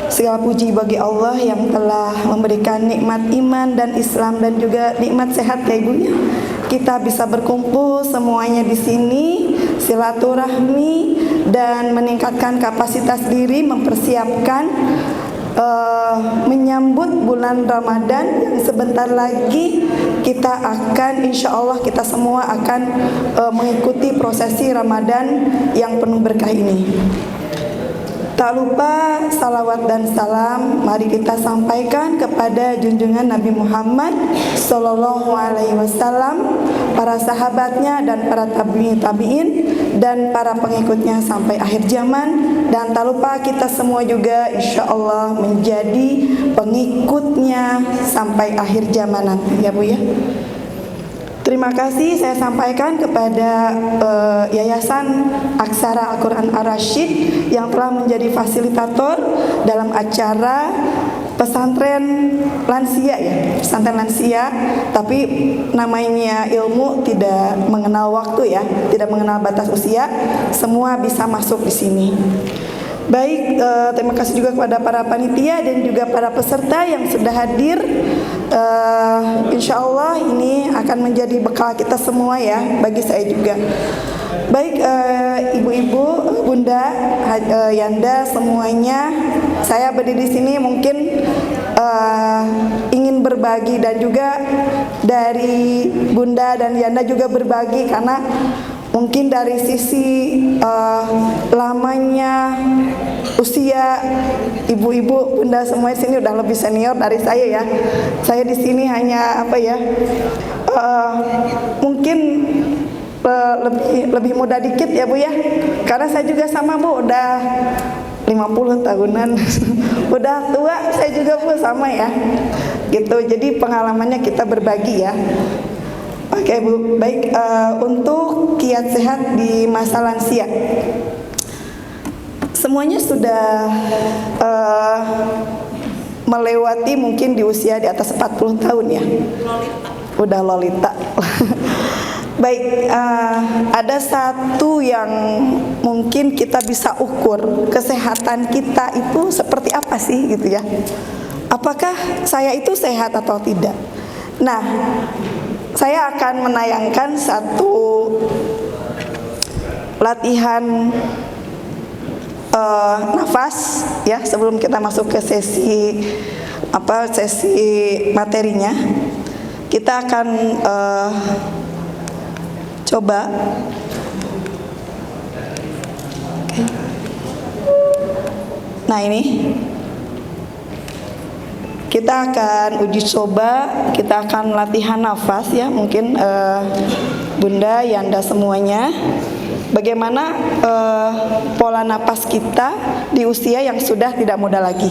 Segala puji bagi Allah yang telah memberikan nikmat iman dan Islam dan juga nikmat sehat ya Ibu ya. Kita bisa berkumpul semuanya di sini, silaturahmi dan meningkatkan kapasitas diri, mempersiapkan menyambut bulan Ramadan yang sebentar lagi kita akan, insya Allah kita semua akan mengikuti prosesi Ramadan yang penuh berkah ini. Tak lupa salawat dan salam mari kita sampaikan kepada junjungan Nabi Muhammad Sallallahu Alaihi Wasallam, para sahabatnya dan para tabi'in dan para pengikutnya sampai akhir zaman. Dan tak lupa kita semua juga insya Allah menjadi pengikutnya sampai akhir zaman nanti ya Bu ya. Terima kasih saya sampaikan kepada Yayasan Aksara Al-Quran Ar-Rasyid yang telah menjadi fasilitator dalam acara pesantren lansia ya, pesantren lansia, tapi namanya ilmu tidak mengenal waktu ya, tidak mengenal batas usia, semua bisa masuk di sini. Baik, terima kasih juga kepada para panitia dan juga para peserta yang sudah hadir. Insya Allah ini akan menjadi bekal kita semua ya, bagi saya juga. Baik, ibu-ibu, bunda, Yanda semuanya, saya berdiri di sini mungkin ingin berbagi dan juga dari bunda dan Yanda juga berbagi karena mungkin dari sisi lamanya usia ibu-ibu, bunda semua di sini udah lebih senior dari saya ya. Saya di sini hanya apa ya? Mungkin lebih muda dikit ya Bu ya. Karena saya juga sama Bu udah 50 tahunan. Udah tua saya juga Bu sama ya. Gitu. Jadi pengalamannya kita berbagi ya. Oke Bu, baik, untuk kiat sehat di masa lansia semuanya sudah melewati mungkin di usia di atas 40 tahun ya. Udah lolita. Baik, ada satu yang mungkin kita bisa ukur kesehatan kita itu seperti apa sih gitu ya. Apakah saya itu sehat atau tidak? Nah, saya akan menayangkan satu latihan nafas ya sebelum kita masuk ke sesi materinya. Kita akan coba. Okay. Nah ini kita akan uji coba, kita akan latihan nafas ya, mungkin bunda, Yanda semuanya. Bagaimana pola napas kita di usia yang sudah tidak muda lagi?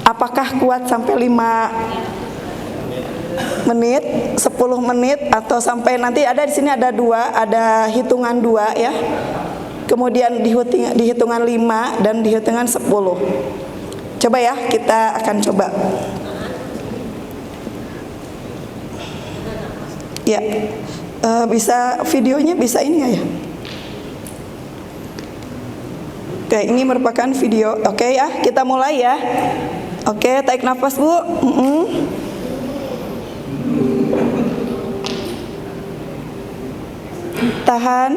Apakah kuat sampai 5 menit, 10 menit, atau sampai nanti ada di sini ada hitungan 2 ya. Kemudian di hitungan 5 dan di hitungan 10. Coba ya, kita akan coba. Ya, bisa videonya bisa ini nggak ya? Oke, ini merupakan video. Oke ya, kita mulai ya. Oke, tarik nafas Bu. Tahan.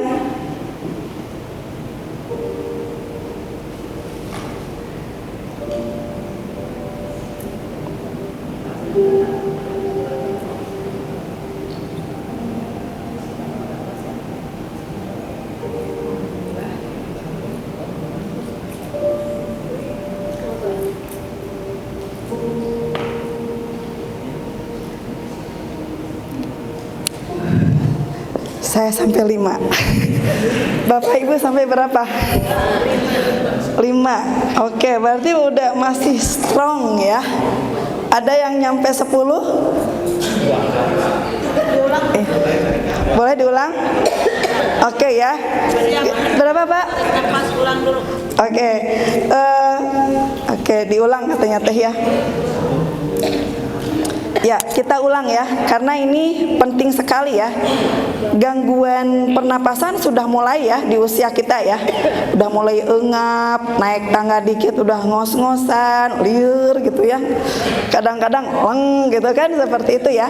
Saya sampai 5. Bapak Ibu sampai berapa? 5. Oke, berarti udah masih strong ya. Ada yang nyampe 10? Boleh diulang? Oke ya. Berapa Pak? Ulang dulu. Oke, diulang katanya Teh ya. Ya, kita ulang ya, karena ini penting sekali ya. Gangguan pernapasan sudah mulai ya di usia kita ya. Udah mulai engap, naik tangga dikit udah ngos-ngosan, liur gitu ya. Kadang-kadang leng gitu kan, seperti itu ya.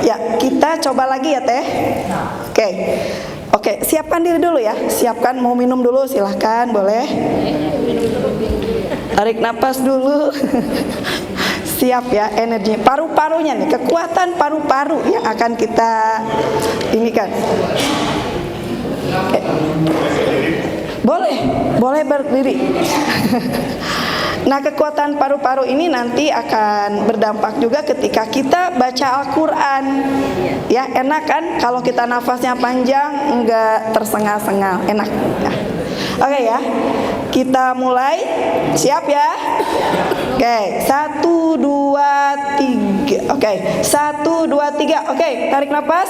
Ya, kita coba lagi ya Teh. Oke, siapkan diri dulu ya. Siapkan, mau minum dulu silahkan, boleh. Tarik napas dulu. Siap ya energinya, paru-parunya nih, kekuatan paru-paru yang akan kita ini kan. Boleh berdiri. Nah, kekuatan paru-paru ini nanti akan berdampak juga ketika kita baca Al-Quran. Ya, enak kan kalau kita nafasnya panjang, enggak tersengal-sengal, enak ya. Oke ya, kita mulai. Siap ya? Oke, 1, 2, 3. Oke, 1, 2, 3. Oke, tarik nafas.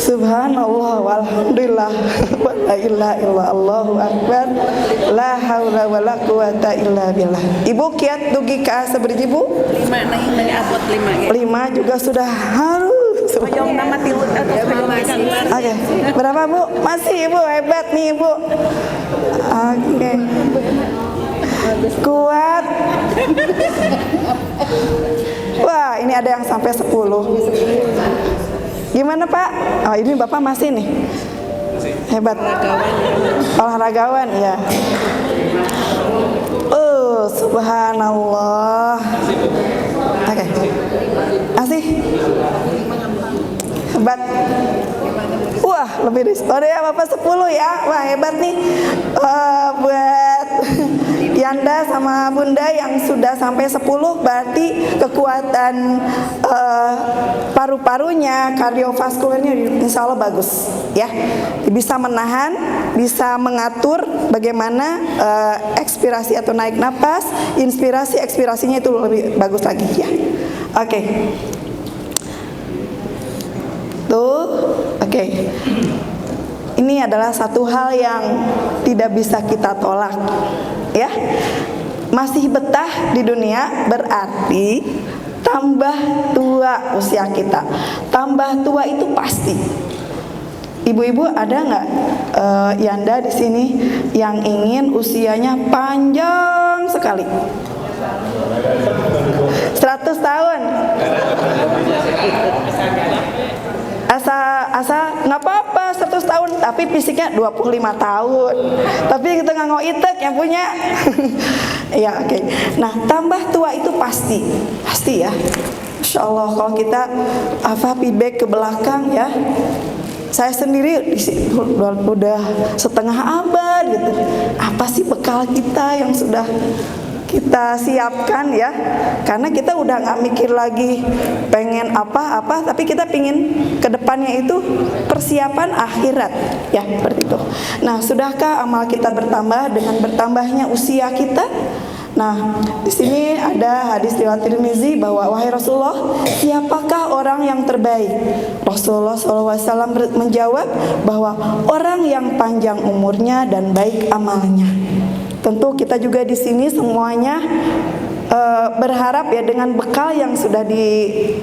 Subhanallah walhamdulillah wa la ilaha illallah Allahu akbar la haula wala quwata illa billah. Ibu kiat dugi ka sabari ibu? 5 dari abot 5 ya. 5 juga sudah harus. Hoyong nama tilut atau Oke. Berapa Bu? Masih Ibu, hebat nih Ibu. Oke. Kuat. Wah, ini ada yang sampai 10. Gimana Pak? Oh, ini Bapak masih nih. Hebat. Olahragawan ya. Subhanallah. Oke. Masih. Hebat. Wah, lebih dari ya Bapak 10 ya. Wah, hebat nih. Buat Yanda sama Bunda yang sudah sampai 10, berarti kekuatan paru-parunya, kardiovaskularnya insya Allah bagus ya. Bisa menahan, bisa mengatur bagaimana ekspirasi atau naik napas, inspirasi, ekspirasinya itu lebih bagus lagi ya. Oke. Tuh, oke. Ini adalah satu hal yang tidak bisa kita tolak, ya. Masih betah di dunia berarti tambah tua usia kita. Tambah tua itu pasti. Ibu-ibu ada nggak Yanda di sini yang ingin usianya panjang sekali? 100 tahun. Asa nggak apa-apa 100 tahun, tapi fisiknya 25 tahun. Tapi kita nggak mau itek yang punya. Ya oke. Nah, tambah tua itu pasti ya. Insya Allah kalau kita feedback ke belakang ya. Saya sendiri udah setengah abad gitu. Apa sih bekal kita yang sudah kita siapkan ya, karena kita udah nggak mikir lagi pengen apa-apa, tapi kita pingin kedepannya itu persiapan akhirat ya, seperti itu. Nah, sudahkah amal kita bertambah dengan bertambahnya usia kita? Nah, di sini ada hadis riwayat Tirmizi bahwa wahai Rasulullah, siapakah orang yang terbaik? Rasulullah SAW menjawab bahwa orang yang panjang umurnya dan baik amalnya. Tentu kita juga di sini semuanya berharap ya dengan bekal yang sudah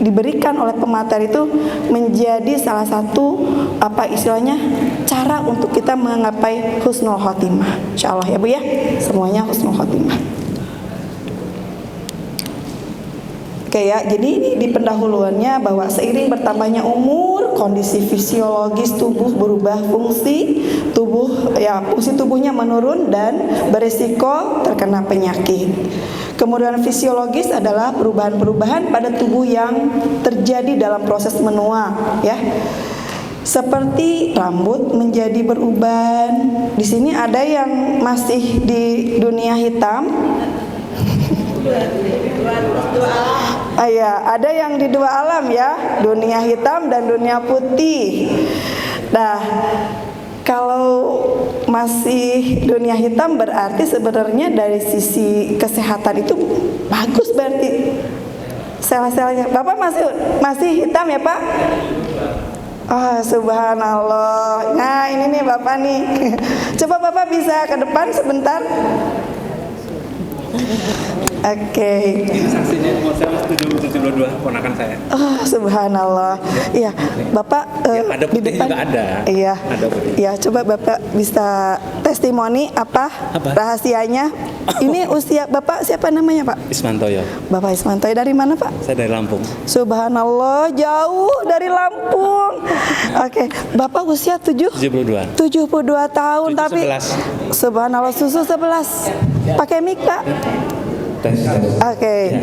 diberikan oleh pemateri itu menjadi salah satu cara untuk kita menggapai husnul khotimah. Insyaallah ya Bu ya, semuanya husnul khotimah. Oke ya, jadi ini di pendahuluannya bahwa seiring bertambahnya umur, kondisi fisiologis tubuh berubah, fungsi tubuhnya menurun dan berisiko terkena penyakit. Kemudian fisiologis adalah perubahan-perubahan pada tubuh yang terjadi dalam proses menua, ya. seperti rambut menjadi beruban. Di sini ada yang masih di dunia hitam. Ya, ada yang di dua alam ya, dunia hitam dan dunia putih. Nah, kalau masih dunia hitam berarti sebenarnya dari sisi kesehatan itu bagus berarti sel-selnya. Bapak masih hitam ya Pak? Ah, subhanallah. Nah, ini nih Bapak nih. Coba Bapak bisa ke depan sebentar. Oke. Ini saksinya umur saya masih 72, ponakan saya. Oh, subhanallah. Iya, Bapak Ada di putih depan. juga ada. Iya. Ada putih. Iya, coba Bapak bisa testimoni apa rahasianya? Ini usia Bapak siapa namanya, Pak? Ismantoyo. Bapak Ismantoy dari mana, Pak? Saya dari Lampung. Subhanallah, jauh dari Lampung. Oke, Bapak usia 72. 72 tahun 7, tapi 11. subhanallah susu 11. Pakai mic, Pak? Tes. Oke.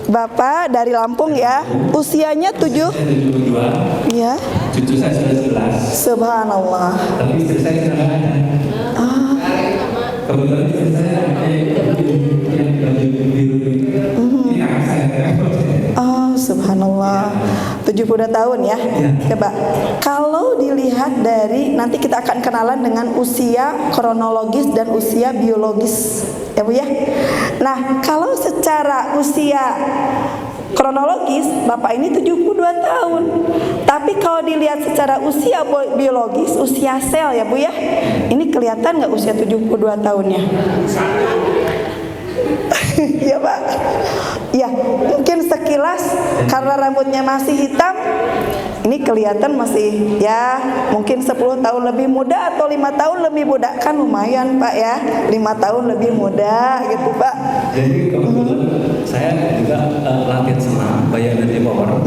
Bapak dari Lampung ya. Usianya 7. 72. Iya. Cucu saya sudah 11. Subhanallah. Tapi istri saya sudah nggak ada. Kebetulan istri saya yang baju biru ini kakak saya. Oh, subhanallah. 72 tahun ya. Coba kalau dilihat dari nanti kita akan kenalan dengan usia kronologis dan usia biologis. Ya Bu ya. Nah, kalau secara usia kronologis Bapak ini 72 tahun. Tapi kalau dilihat secara usia biologis, usia sel ya Bu ya. Ini kelihatan nggak usia 72 tahunnya? Ya Pak. Ya, mungkin sekilas karena rambutnya masih hitam, ini kelihatan masih ya mungkin 10 tahun lebih muda atau 5 tahun lebih muda, kan lumayan Pak ya, 5 tahun lebih muda gitu Pak. Jadi kebetulan saya juga latihan senam Baya Energy Power.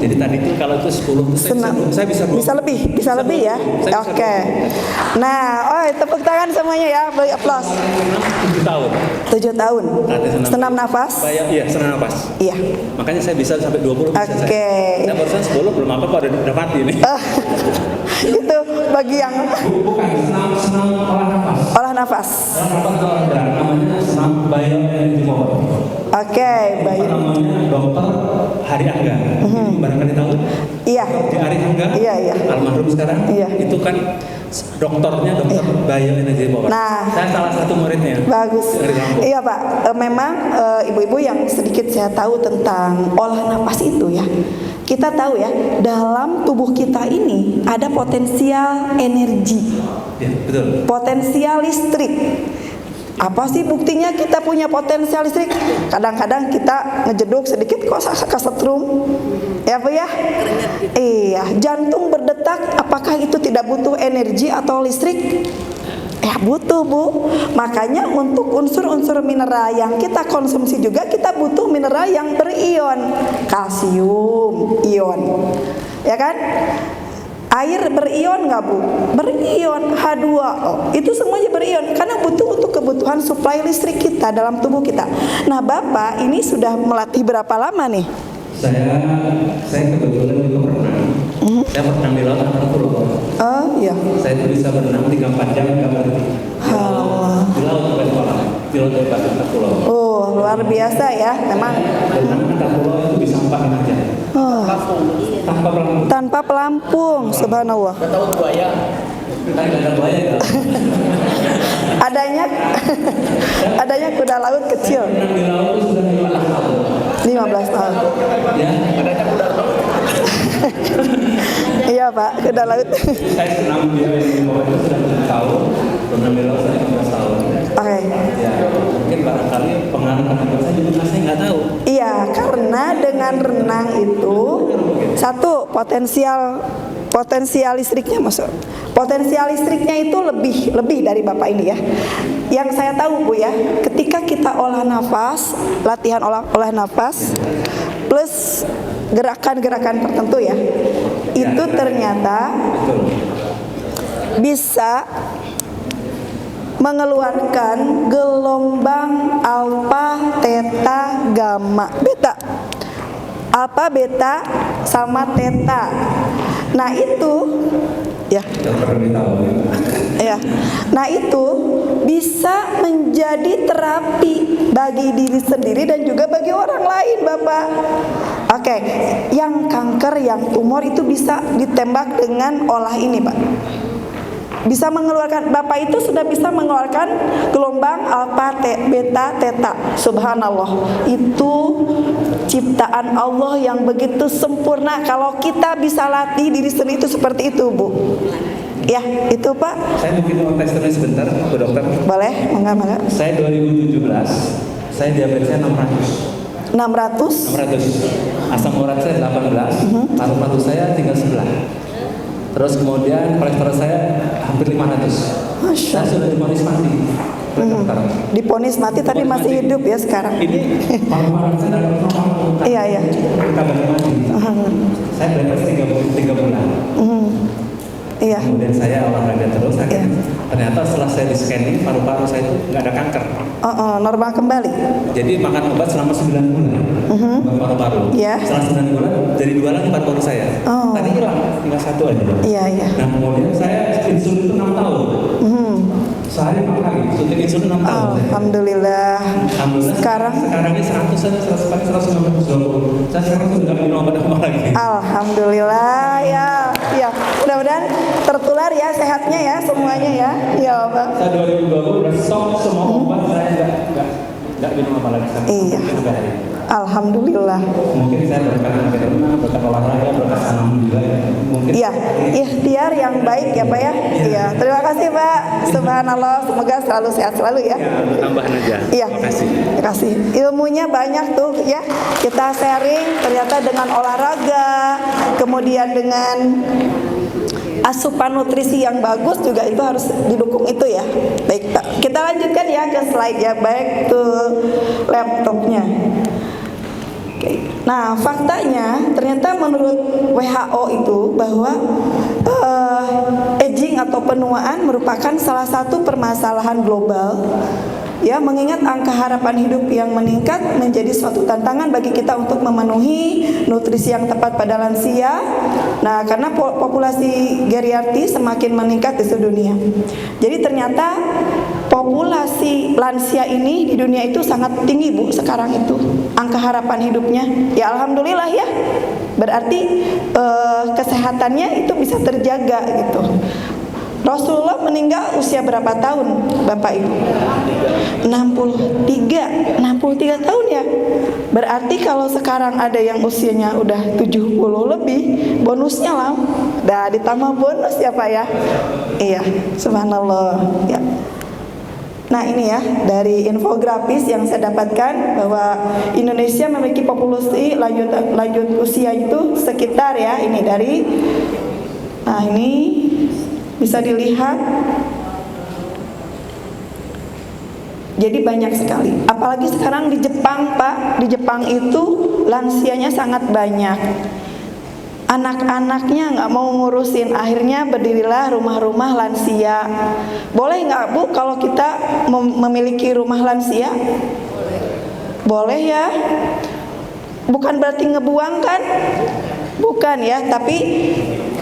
Jadi tadi itu kalau itu 10 itu saya bisa bisa lebih ya. Oke. Nah, tepuk tangan semuanya ya, beri aplaus. 7 tahun. 7 tahun. Senam nafas. Iya, senam nafas. Iya. Makanya saya bisa sampai 20 bisa Oke. saya barusan 10 belum apa-apa udah mati nih. Itu bagi yang Bukan senam olah nafas. olah nafas. Olah nafas itu olahraga namanya senam Baya Energy Power. Oke, baik. Namanya Dokter Hari Angga. Barangkali tahu? Iya. Di Hari Angga. Iya. Almarhum sekarang. Iya. Itu kan dokternya Dokter Baya Energy Power. Nah. Saya salah satu muridnya. Bagus. Dari Lampung. Iya Pak, memang ibu-ibu yang sedikit saya tahu tentang olah napas itu ya. Kita tahu ya, dalam tubuh kita ini ada potensial energi, Ya, betul. potensial listrik. Apa sih buktinya kita punya potensial listrik? Kadang-kadang kita ngejeduk sedikit kok kesetrum. Ya Bu ya? Iya, jantung berdetak, apakah itu tidak butuh energi atau listrik? Ya butuh Bu. Makanya untuk unsur-unsur mineral yang kita konsumsi juga kita butuh mineral yang berion. Kalsium, ion. Ya kan? Air berion nggak Bu? Berion, H2O. Itu semuanya berion karena butuh untuk kebutuhan suplai listrik kita dalam tubuh kita. Nah Bapak ini sudah melatih berapa lama nih? Saya kebetulan juga berenang. Saya berenang di laut antar pulau. Oh iya. Saya itu bisa berenang 3-4 jam nggak berhenti. Di laut sampai di kolam. Di laut sampai antar pulau. Oh luar biasa ya, memang. Berenang antar pulau itu bisa 4-5 jam. Tanpa pelampung. Tanpa pelampung, subhanallah. Tahu buaya? Kita nggak ada buaya ya. Adanya kuda laut kecil. Berenang di laut itu sudah 15 tahun. Ya, adanya kuda laut. Iya Pak, kuda laut. Saya senang di bawah itu sudah 7 tahun. Berenang di laut saya 15 tahun. Oke. Ya, mungkin barangkali pengaruh terhadap saya juga saya nggak tahu. Iya, karena dengan renang itu satu potensial listriknya masuk. Potensial listriknya itu lebih dari Bapak ini ya. Yang saya tahu Bu ya, ketika kita olah nafas, latihan olah nafas plus gerakan-gerakan tertentu ya, itu ternyata bisa mengeluarkan gelombang alfa, theta, gamma, beta. Alfa, beta, sama theta. Nah itu ya. Dokter beritahu. Ya, nah itu bisa menjadi terapi bagi diri sendiri dan juga bagi orang lain, Bapak. Oke, yang kanker, yang tumor itu bisa ditembak dengan olah ini, Pak. Bisa mengeluarkan, Bapak itu sudah bisa mengeluarkan gelombang alfa, beta, theta. Subhanallah. Itu ciptaan Allah yang begitu sempurna. Kalau kita bisa latih diri sendiri itu seperti itu, Bu. Ya, itu Pak. Saya mungkin mau tes sebentar, Bu Dokter. Boleh, mangga. Saya 2017, saya diabetesnya 600. 600. Asam urat saya 18, paru-paru saya tinggal sebelah. Terus kemudian kolesterol saya hampir 500. Masya Saya sudah divonis mati. Dokter. Diponis mati tapi masih hidup ya sekarang. Ini paru-paru saya dalam normal. Iya. Kita balik mati. Saya diabetes 3 bulan. Iya. Kemudian saya olahraga terus, akhirnya ternyata setelah saya di scanning paru-paru saya itu nggak ada kanker. Normal kembali. Jadi makan obat selama 9 bulan untuk paru-paru. Iya. Setelah 9 bulan jadi 2 lagi paru-paru saya. Tadi hilang, tinggal 1 aja. Iya. Nah kemudian saya insulin itu 6 tahun. Sehari 4 kali, suntik insulin 6 tahun. Alhamdulillah. Alhamdulillah. Sekarang ini 100 saja, 100 kali 120. Saya sekarang sudah nggak minum obat apa lagi. Alhamdulillah ya. Ya, mudah-mudahan tertular ya sehatnya ya semuanya ya. Ya, Pak. Saya 2020 udah stop semua obat, saya nggak minum apa lagi sampai Iya. sampai hari ini. Alhamdulillah. Mungkin saya berkat renang, berkat olahraga, berkat sanam juga ya. Mungkin Iya, ikhtiar yang baik ya Pak ya. Iya, terima kasih Pak. Subhanallah, semoga selalu sehat selalu ya. tambahan aja. Iya. Terima kasih. Terima kasih. Ilmunya banyak tuh ya. Kita sharing ternyata dengan olahraga, kemudian dengan asupan nutrisi yang bagus juga itu harus didukung itu ya. Baik Pak, kita lanjutkan ya ke slide ya. Baik ke laptopnya. Oke. Nah faktanya ternyata menurut WHO itu bahwa aging atau penuaan merupakan salah satu permasalahan global. Ya, mengingat angka harapan hidup yang meningkat menjadi suatu tantangan bagi kita untuk memenuhi nutrisi yang tepat pada lansia. Nah, karena populasi geriatri semakin meningkat di seluruh dunia. Jadi ternyata populasi lansia ini di dunia itu sangat tinggi, Bu, sekarang itu. Angka harapan hidupnya. Ya alhamdulillah ya. Berarti kesehatannya itu bisa terjaga gitu. Rasulullah meninggal usia berapa tahun, Bapak Ibu? 63 tahun ya. Berarti kalau sekarang ada yang usianya udah 70 lebih, bonusnya lah. Dah ditambah bonus ya Pak ya. Iya, subhanallah ya. Nah ini ya, dari infografis yang saya dapatkan bahwa Indonesia memiliki populasi lanjut usia itu sekitar ya, ini dari, nah ini bisa dilihat. Jadi banyak sekali. Apalagi sekarang di Jepang, Pak. Di Jepang itu lansianya sangat banyak. Anak-anaknya nggak mau ngurusin. Akhirnya berdirilah rumah-rumah lansia. Boleh nggak Bu kalau kita memiliki rumah lansia? Boleh ya. Bukan berarti ngebuang kan? Bukan ya, tapi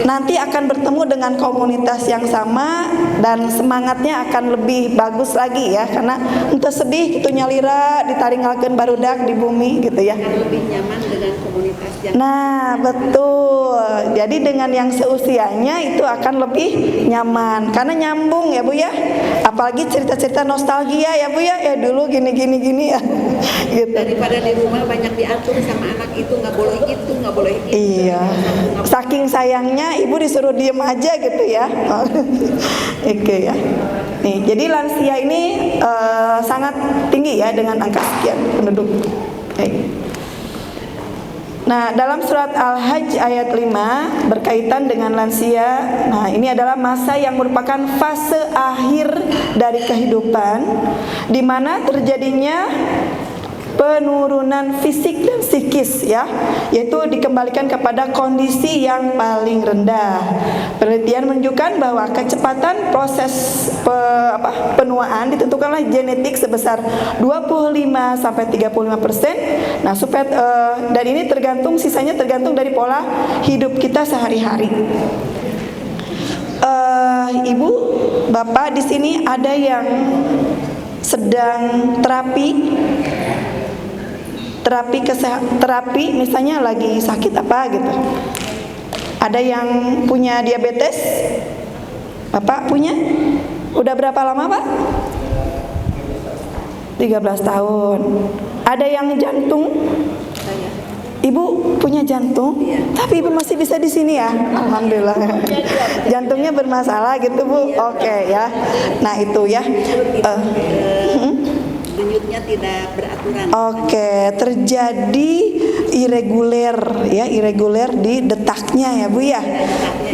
nanti akan bertemu dengan komunitas yang sama dan semangatnya akan lebih bagus lagi ya, karena ente sedih gitu nyalira ditaringalkeun barudak di bumi gitu ya. Lebih nyaman dengan komunitas yang Nah betul, jadi dengan yang seusianya itu akan lebih nyaman karena nyambung ya Bu ya. Apalagi cerita-cerita nostalgia ya Bu ya, ya dulu gini ya gitu. daripada di rumah banyak diatur sama anak itu, nggak boleh gitu, nggak boleh gitu. Iya, saking sayangnya ibu disuruh diem aja gitu ya. Oke ya. Nih, jadi lansia ini sangat tinggi ya dengan angka sekian penduduk. Oke. Nah, dalam surat Al-Hajj ayat 5 berkaitan dengan lansia. Nah, ini adalah masa yang merupakan fase akhir dari kehidupan di mana terjadinya penurunan fisik dan psikis ya, yaitu dikembalikan kepada kondisi yang paling rendah. Penelitian menunjukkan bahwa kecepatan proses penuaan ditentukan oleh genetik sebesar 25 sampai 35%. Nah, dan ini sisanya tergantung dari pola hidup kita sehari-hari. Ibu, Bapak di sini ada yang sedang terapi misalnya lagi sakit apa gitu. Ada yang punya diabetes? Bapak punya? Udah berapa lama, Pak? 13 tahun. Ada yang jantung? Ibu punya jantung, tapi ibu masih bisa di sini ya, alhamdulillah. Jantungnya bermasalah gitu Bu, oke ya. Nah itu ya. Denyutnya tidak beraturan. Oke, terjadi irreguler di detaknya ya Bu ya.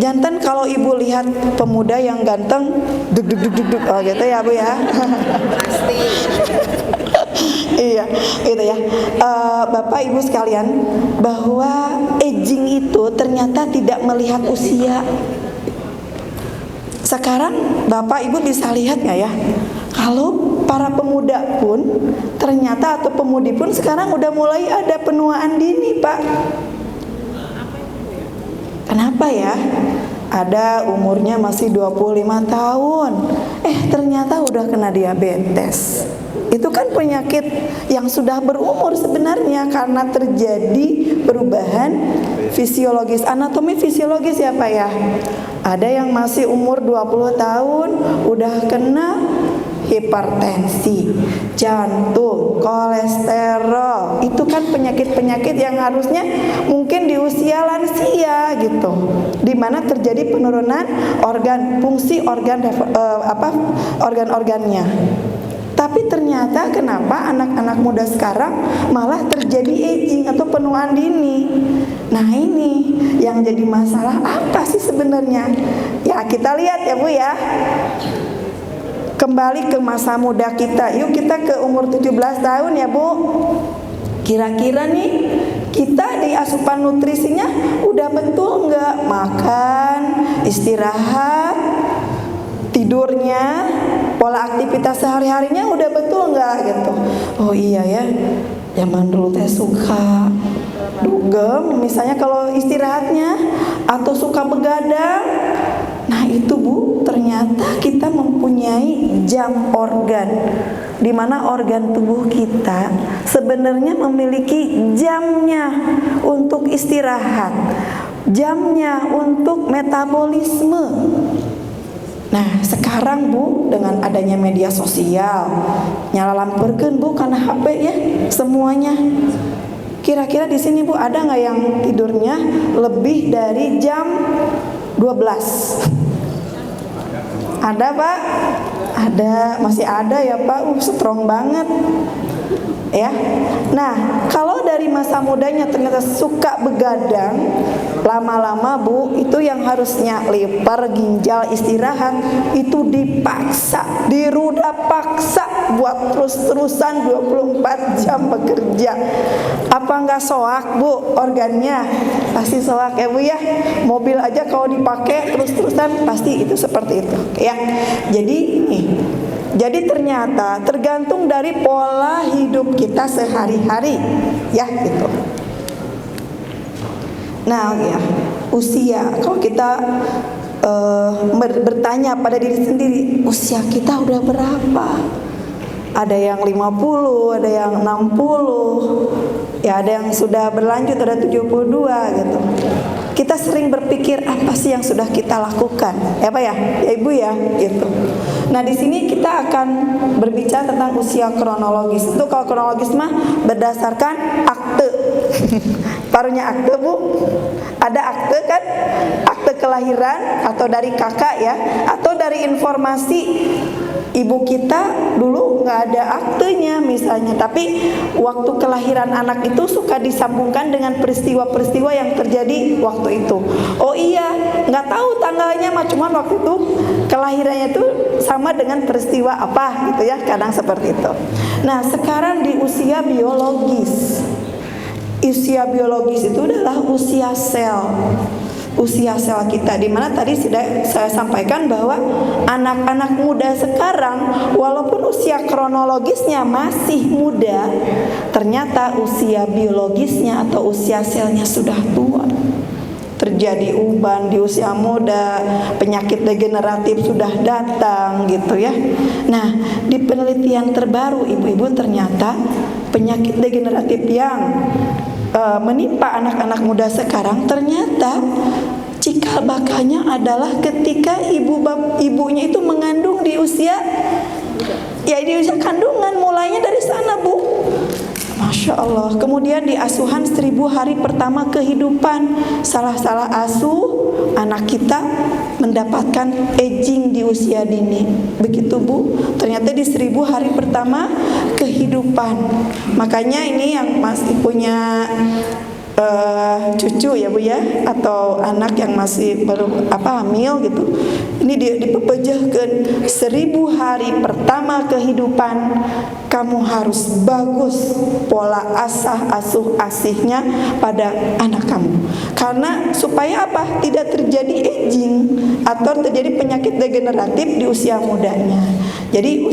Jantan kalau ibu lihat pemuda yang ganteng, duk oh gitu ya Bu ya. Pasti. Iya, gitu ya. Bapak Ibu sekalian, bahwa aging itu ternyata tidak melihat usia. Sekarang Bapak Ibu bisa lihat nggak ya? Kalau para pemuda pun ternyata atau pemudi pun sekarang udah mulai ada penuaan dini, Pak. Kenapa ya? Ada umurnya masih 25 tahun. Ternyata udah kena diabetes. Itu kan penyakit yang sudah berumur sebenarnya karena terjadi perubahan fisiologis, anatomi fisiologis ya Pak ya. Ada yang masih umur 20 tahun udah kena hipertensi, jantung, kolesterol. Itu kan penyakit-penyakit yang harusnya mungkin di usia lansia gitu, dimana terjadi penurunan fungsi organ-organnya. Tapi ternyata kenapa anak-anak muda sekarang malah terjadi aging atau penuaan dini. Nah ini yang jadi masalah apa sih sebenarnya? Ya kita lihat ya Bu ya. Kembali ke masa muda kita. Yuk kita ke umur 17 tahun ya Bu. Kira-kira nih kita di asupan nutrisinya udah betul nggak? Makan, istirahat, tidurnya, pola aktivitas sehari-harinya udah betul nggak gitu? Oh iya ya, zaman dulu teh suka dugem misalnya kalau istirahatnya, atau suka begadang. Nah itu Bu, ternyata kita mempunyai jam organ, di mana organ tubuh kita sebenarnya memiliki jamnya untuk istirahat, jamnya untuk metabolisme. Nah sekarang Bu, dengan adanya media sosial, nyalalamperkeun Bu karena HP ya semuanya. Kira-kira di sini Bu ada nggak yang tidurnya lebih dari jam 12? Ada Pak? Ada, masih ada ya Pak. Strong banget. Ya. Nah, kalau dari masa mudanya ternyata suka begadang, lama-lama Bu, itu yang harusnya liver, ginjal, istirahat, itu dipaksa, diruda paksa buat terus-terusan 24 jam bekerja. Apa enggak soak Bu organnya? Pasti soak ya Bu ya. Mobil aja kalau dipakai terus-terusan pasti itu seperti itu ya. Jadi ternyata tergantung dari pola hidup kita sehari-hari ya gitu. Nah ya, usia, kalau kita bertanya pada diri sendiri, usia kita udah berapa? Ada yang 50, ada yang 60, ya ada yang sudah berlanjut, ada 72 gitu. Kita sering berpikir apa sih yang sudah kita lakukan, ya Pak ya, ya Ibu ya, gitu. Nah di sini kita akan berbicara tentang usia kronologis. Itu kalau kronologis mah berdasarkan akte Separuhnya akte, Bu. Ada akte kan? Akte kelahiran atau dari kakak ya, atau dari informasi ibu kita dulu nggak ada aktenya misalnya, tapi waktu kelahiran anak itu suka disambungkan dengan peristiwa-peristiwa yang terjadi waktu itu. Oh iya, nggak tahu tanggalnya, cuman waktu itu kelahirannya itu sama dengan peristiwa apa gitu ya, kadang seperti itu. Nah sekarang di usia biologis, usia biologis itu adalah usia sel. Usia sel kita, dimana tadi sudah saya sampaikan bahwa anak-anak muda sekarang walaupun usia kronologisnya masih muda, ternyata usia biologisnya atau usia selnya sudah tua. Terjadi uban di usia muda, penyakit degeneratif sudah datang gitu ya. Nah, di penelitian terbaru ibu-ibu, ternyata penyakit degeneratif yang menimpa anak-anak muda sekarang ternyata cikal bakalnya adalah ketika ibunya itu mengandung di usia kandungan, mulainya dari sana, Bu. Masya Allah. Kemudian di asuhan 1000 hari pertama kehidupan, salah-salah asuh anak kita mendapatkan aging di usia dini. Begitu, Bu. Ternyata di 1000 hari pertama kehidupan. Makanya ini yang masih punya cucu ya, Bu ya, atau anak yang masih baru hamil gitu, ini dipepejahkan 1000 hari pertama kehidupan kamu harus bagus pola asuh asihnya pada anak kamu. Karena supaya apa? Tidak terjadi aging atau terjadi penyakit degeneratif di usia mudanya. Jadi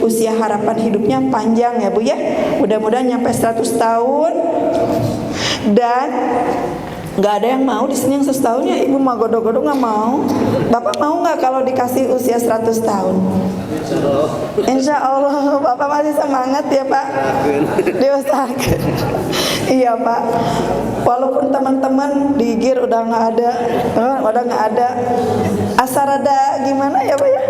usia harapan hidupnya panjang ya, Bu ya. Mudah-mudahan nyampe 100 tahun. Dan nggak ada yang mau di sini yang 100 tahun ya, Ibu mah godo-godo nggak mau. Bapak mau nggak kalau dikasih usia 100 tahun? Insya Allah. Bapak masih semangat ya Pak? Diusahakan. Iya Pak. Walaupun teman-teman di GIR udah nggak ada, asarada gimana ya Pak ya?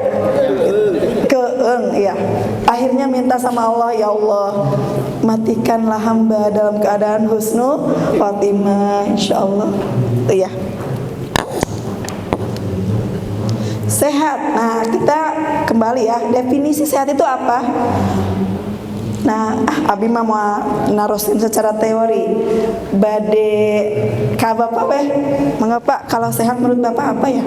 Ya. Akhirnya minta sama Allah, ya Allah, matikanlah hamba dalam keadaan husnul khotimah, insyaallah. Itu ya. Sehat. Nah, kita kembali ya, definisi sehat itu apa? Nah, Abi mah mau narusin secara teori. Bade ka Bapak mengapa kalau sehat menurut Bapak apa ya?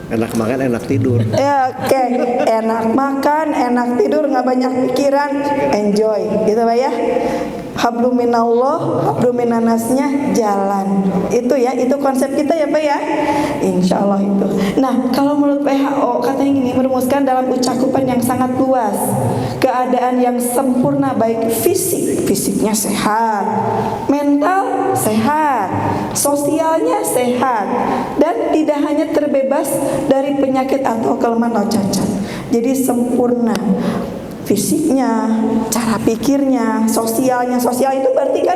Enak makan, enak tidur. Ya, oke. Enak makan, enak tidur, nggak banyak pikiran, enjoy, gitu Pak ya. Hablum minallah, hablum minannasnya jalan. Itu ya, itu konsep kita ya Pak ya. Insya Allah itu. Nah, kalau menurut WHO katanya gini, merumuskan dalam cakupan yang sangat luas, keadaan yang sempurna baik fisiknya sehat, mental sehat, sosialnya sehat, dan tidak hanya terbebas dari penyakit atau kelemahan atau cacat. Jadi sempurna. Fisiknya, cara pikirnya, sosialnya. Sosial itu berarti kan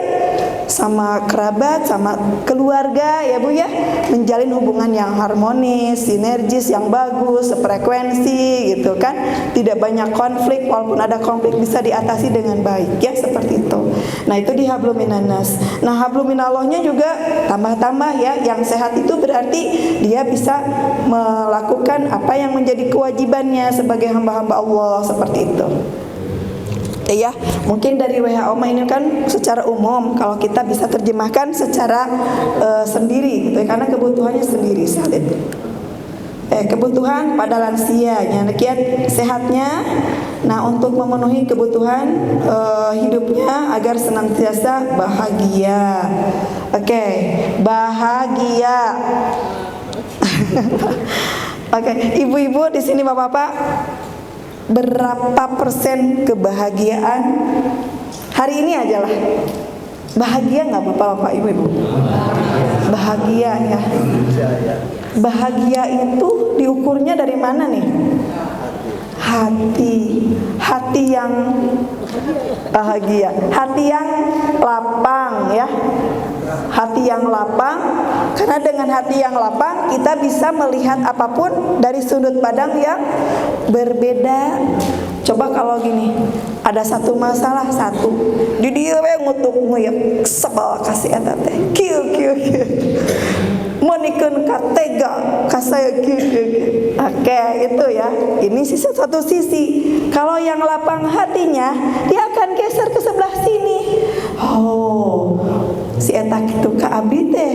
sama kerabat, sama keluarga ya Bu ya, menjalin hubungan yang harmonis, sinergis, yang bagus, sefrekuensi gitu kan. Tidak banyak konflik, walaupun ada konflik bisa diatasi dengan baik ya, seperti itu. Nah itu di hablum minannas. Nah hablum minallahnya juga tambah-tambah ya. Yang sehat itu berarti dia bisa melakukan apa yang menjadi kewajibannya sebagai hamba-hamba Allah, seperti itu. Ya, mungkin dari WHO ini kan secara umum, kalau kita bisa terjemahkan secara sendiri gitu ya, karena kebutuhannya sendiri saat itu. Kebutuhan pada lansia, kiat sehatnya. Nah, untuk memenuhi kebutuhan hidupnya agar senantiasa bahagia. Oke, bahagia. Oke, ibu-ibu di sini, bapak-bapak, berapa persen kebahagiaan hari ini aja lah? Bahagia nggak bapak-bapak, ibu-ibu? Bahagia ya. Bahagia itu diukurnya dari mana nih? Hati yang bahagia, hati yang lapang ya. Hati yang lapang, karena dengan hati yang lapang kita bisa melihat apapun dari sudut pandang yang berbeda. Coba kalau gini, ada satu masalah satu, di dia ngutuk nguyek, sebal kasih eta teh, kieu. Monikeun katega, kasaya kieu. Oke, itu ya. Ini sisi satu sisi. Kalau yang lapang hatinya, dia akan geser ke sebelah sini. Oh, si eta kitu ka abdi teh.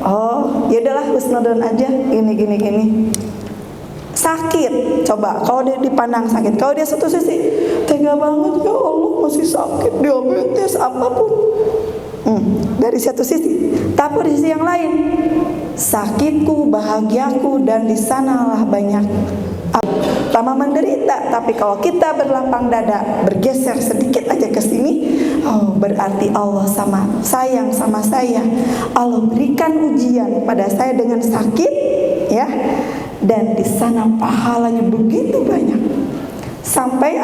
Oh, ya udahlah husnudon aja. Gini. Sakit, coba kalau dia dipandang sakit, kalau dia satu sisi tega banget, ya Allah masih sakit, diabetes apapun, dari satu sisi. Tapi di sisi yang lain, sakitku, bahagiaku, dan di sanalah banyak lama menderita. Tapi kalau kita berlapang dada, bergeser sedikit aja ke sini, oh berarti Allah sayang sama saya. Allah berikan ujian pada saya dengan sakit, ya. Dan di sana pahalanya begitu banyak. Sampai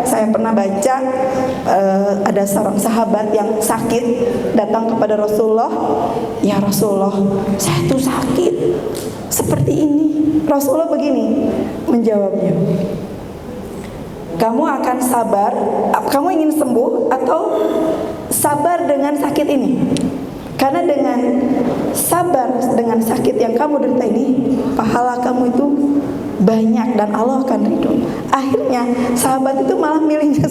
saya pernah baca ada seorang sahabat yang sakit datang kepada Rasulullah, ya Rasulullah, saya tuh sakit seperti ini. Rasulullah begini menjawabnya, kamu akan sabar, kamu ingin sembuh atau sabar dengan sakit ini? Karena dengan sabar dengan sakit yang kamu derita ini, pahala kamu itu banyak dan Allah akan ridho. Akhirnya sahabat itu malah milihnya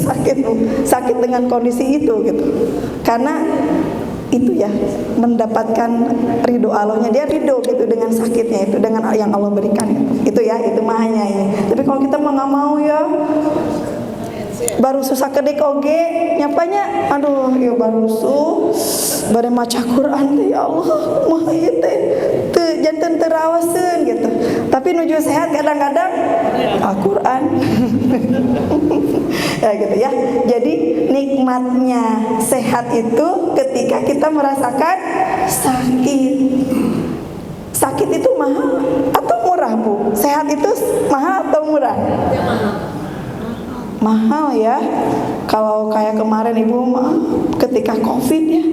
sakit dengan kondisi itu gitu. Karena itu ya mendapatkan ridho Allahnya, dia ridho gitu dengan sakitnya itu, dengan yang Allah berikan itu ya, itu mahanya ini. Tapi kalau kita nggak mau ya, baru susah kedik oge nyapanya, aduh ya baru bare maca Quran teh ya Allah mah ieu teh teu janten terawaseun gitu. Tapi nuju sehat kadang-kadang Al-Qur'an. Ya gitu ya. Jadi nikmatnya sehat itu ketika kita merasakan sakit. Sakit itu mahal atau murah, Bu? Sehat itu mahal atau murah? Mahal ya. Kalau kayak kemarin Ibu ketika Covid ya,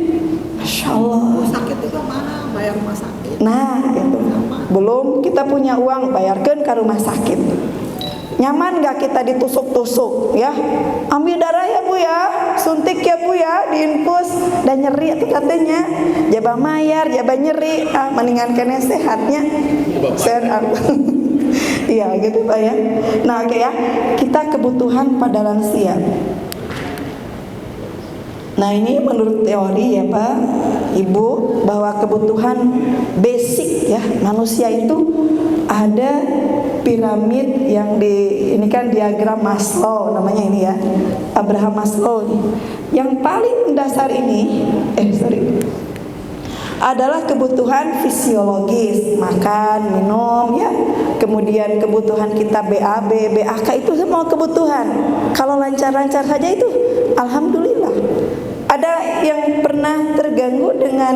Masya Allah, sakit juga mahal, bayar rumah sakit. Nah itu belum kita punya uang bayarkan ke rumah sakit. Nyaman gak kita ditusuk-tusuk ya? Ambil darah ya Bu ya, suntik ya Bu ya, diinfus dan nyeri itu katanya, jabah mayar, jabah nyeri, mendingan kena sehatnya. Sehat. Iya gitu Pak ya. Nah oke ya, kita kebutuhan pada lansia. Nah ini menurut teori ya Pak, Ibu, bahwa kebutuhan basic ya manusia itu ada piramid yang ini kan diagram Maslow namanya ini ya, Abraham Maslow. Yang paling dasar ini adalah kebutuhan fisiologis, makan, minum ya. Kemudian kebutuhan kita BAB, BAK itu semua kebutuhan. Kalau lancar-lancar saja itu alhamdulillah. Ada yang pernah terganggu dengan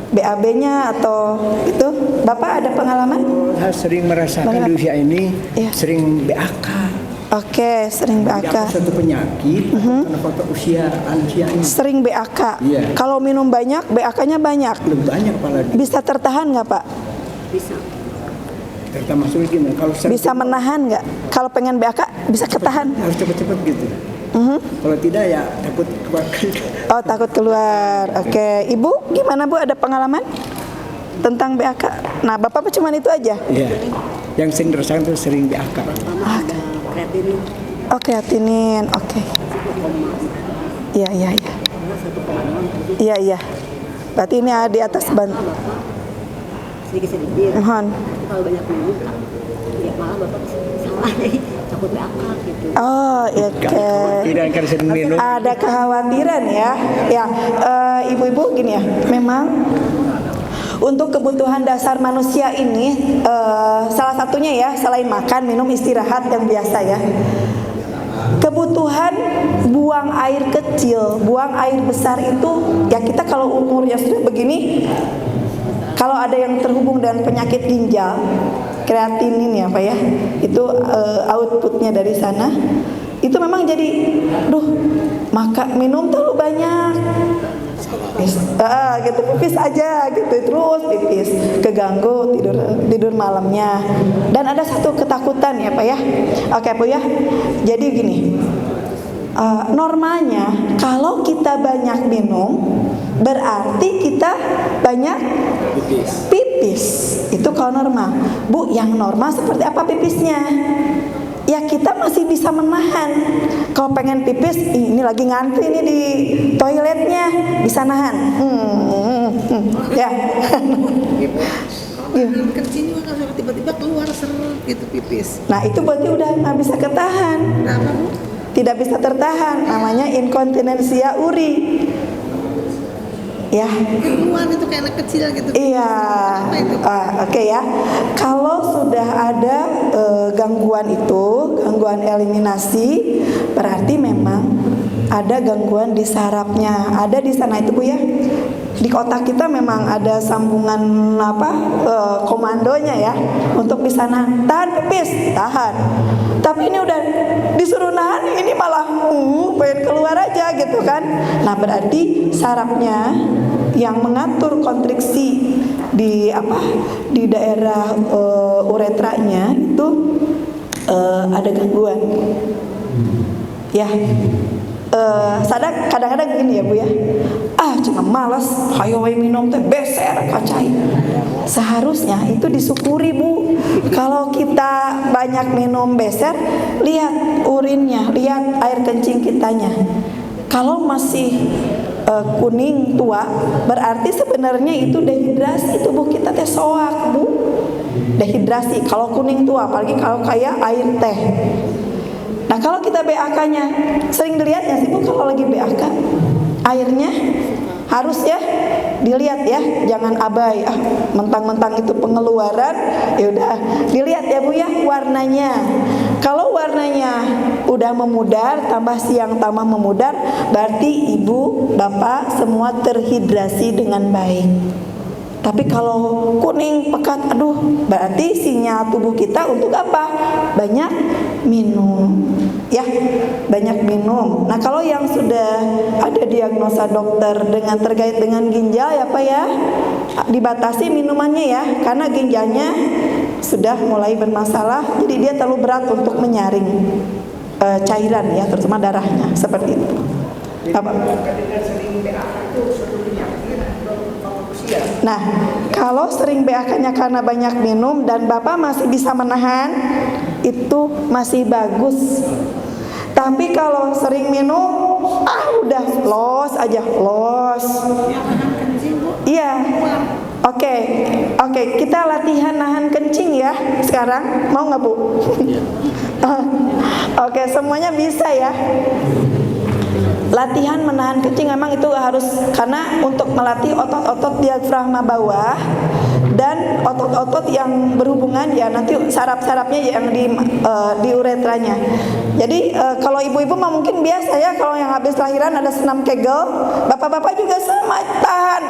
BAB-nya atau itu? Bapak ada pengalaman? Saya sering merasakan di usia ini ya. Sering BAK. Oke, sering BAK. Satu penyakit karena faktor usia lansia ini. Sering BAK. Iya. Kalau minum banyak, BAK-nya banyak. Lebih banyak apalagi. Bisa tertahan nggak Pak? Bisa. Termasuk gini, kalau Bisa menahan nggak? Kalau pengen BAK bisa ketahan? harus cepat-cepat gitu. Kalau tidak ya takut keluar. Oh takut keluar. Oke. Ibu gimana Bu, ada pengalaman tentang BAK? Nah Bapak cuma itu aja? Iya. Yang sering dirasakan itu sering BAK. Kreatinin. Oh kreatinin. Oke. Iya. Iya. Berarti ini di atas ban. Sedikit-sedikit. Mohon. Kalau banyak minum, ya malah Bapak salah takut BAK gitu. Oh iya. Oke. Tidak akan sering minum. Ada kekhawatiran ya. Ya, ibu-ibu gini ya. Memang untuk kebutuhan dasar manusia ini salah satunya ya selain makan, minum, istirahat yang biasa ya. Kebutuhan buang air kecil, buang air besar itu ya kita kalau umurnya sudah begini, kalau ada yang terhubung dengan penyakit ginjal, kreatinin ya Pak ya, itu outputnya dari sana. itu memang jadi, minum terlalu banyak, gitu pipis aja gitu, terus pipis, keganggu tidur malamnya. Dan ada satu ketakutan ya Pak ya. Oke Bu ya. Jadi gini, normalnya kalau kita banyak minum berarti kita banyak pipis. Itu kalau normal. Bu, yang normal seperti apa pipisnya? Ya kita masih bisa menahan. Kalau pengen pipis, ini lagi ngantri nih di toiletnya, bisa nahan. Ya. Kalau kecil juga kalau tiba-tiba keluar seret gitu pipis. Nah itu berarti udah nggak bisa ketahan. Kenapa Bu? Tidak bisa tertahan, namanya inkontinensia uri. Ya. Keluar itu kayak anak kecil gitu. Iya. Oke ya. Kalau sudah ada gangguan itu, gangguan eliminasi, berarti memang ada gangguan di sarafnya. Ada di sana itu Bu ya. Di otak kita memang ada sambungan komandonya ya untuk bisa nahan. Tahan pipis, tahan. Tapi ini udah disuruh nahan, ini malah pengen keluar aja gitu kan. Nah berarti sarafnya yang mengatur kontriksi di daerah uretranya itu ada gangguan. Ya. Sadar kadang-kadang gini ya Bu ya, cuma malas, hayo minum teh beser kacai. Seharusnya itu disyukuri Bu. Kalau kita banyak minum beser, lihat urinnya, lihat air kencing kitanya. Kalau masih kuning tua, berarti sebenarnya itu dehidrasi, tubuh kita teh soak Bu. Dehidrasi kalau kuning tua, apalagi kalau kayak air teh. Nah kalau kita BAK-nya sering dilihat ya sih Bu, kalau lagi BAK airnya harus ya dilihat ya, jangan abai, mentang-mentang itu pengeluaran, ya udah dilihat ya Bu ya warnanya. Kalau warnanya udah memudar, tambah siang tambah memudar, berarti ibu, bapak semua terhidrasi dengan baik. Tapi kalau kuning pekat, berarti sinyal tubuh kita untuk apa? Banyak minum, ya, banyak minum. Nah kalau yang sudah ada diagnosa dokter dengan terkait dengan ginjal ya Pak ya, dibatasi minumannya ya, karena ginjalnya sudah mulai bermasalah, jadi dia terlalu berat untuk menyaring cairan ya, terutama darahnya, seperti itu. Apa? Nah, kalau sering BAK-nya karena banyak minum dan Bapak masih bisa menahan, itu masih bagus. Tapi kalau sering minum, udah los aja, los. Iya. Oke, kita latihan nahan kencing ya sekarang. Mau nggak Bu? Oke, semuanya bisa ya. Latihan menahan kencing memang itu harus, karena untuk melatih otot-otot diafragma bawah dan otot-otot yang berhubungan ya nanti saraf-sarafnya yang di uretranya. Jadi kalau ibu-ibu mah mungkin biasa ya, kalau yang habis lahiran ada senam Kegel, bapak-bapak juga sama, tahan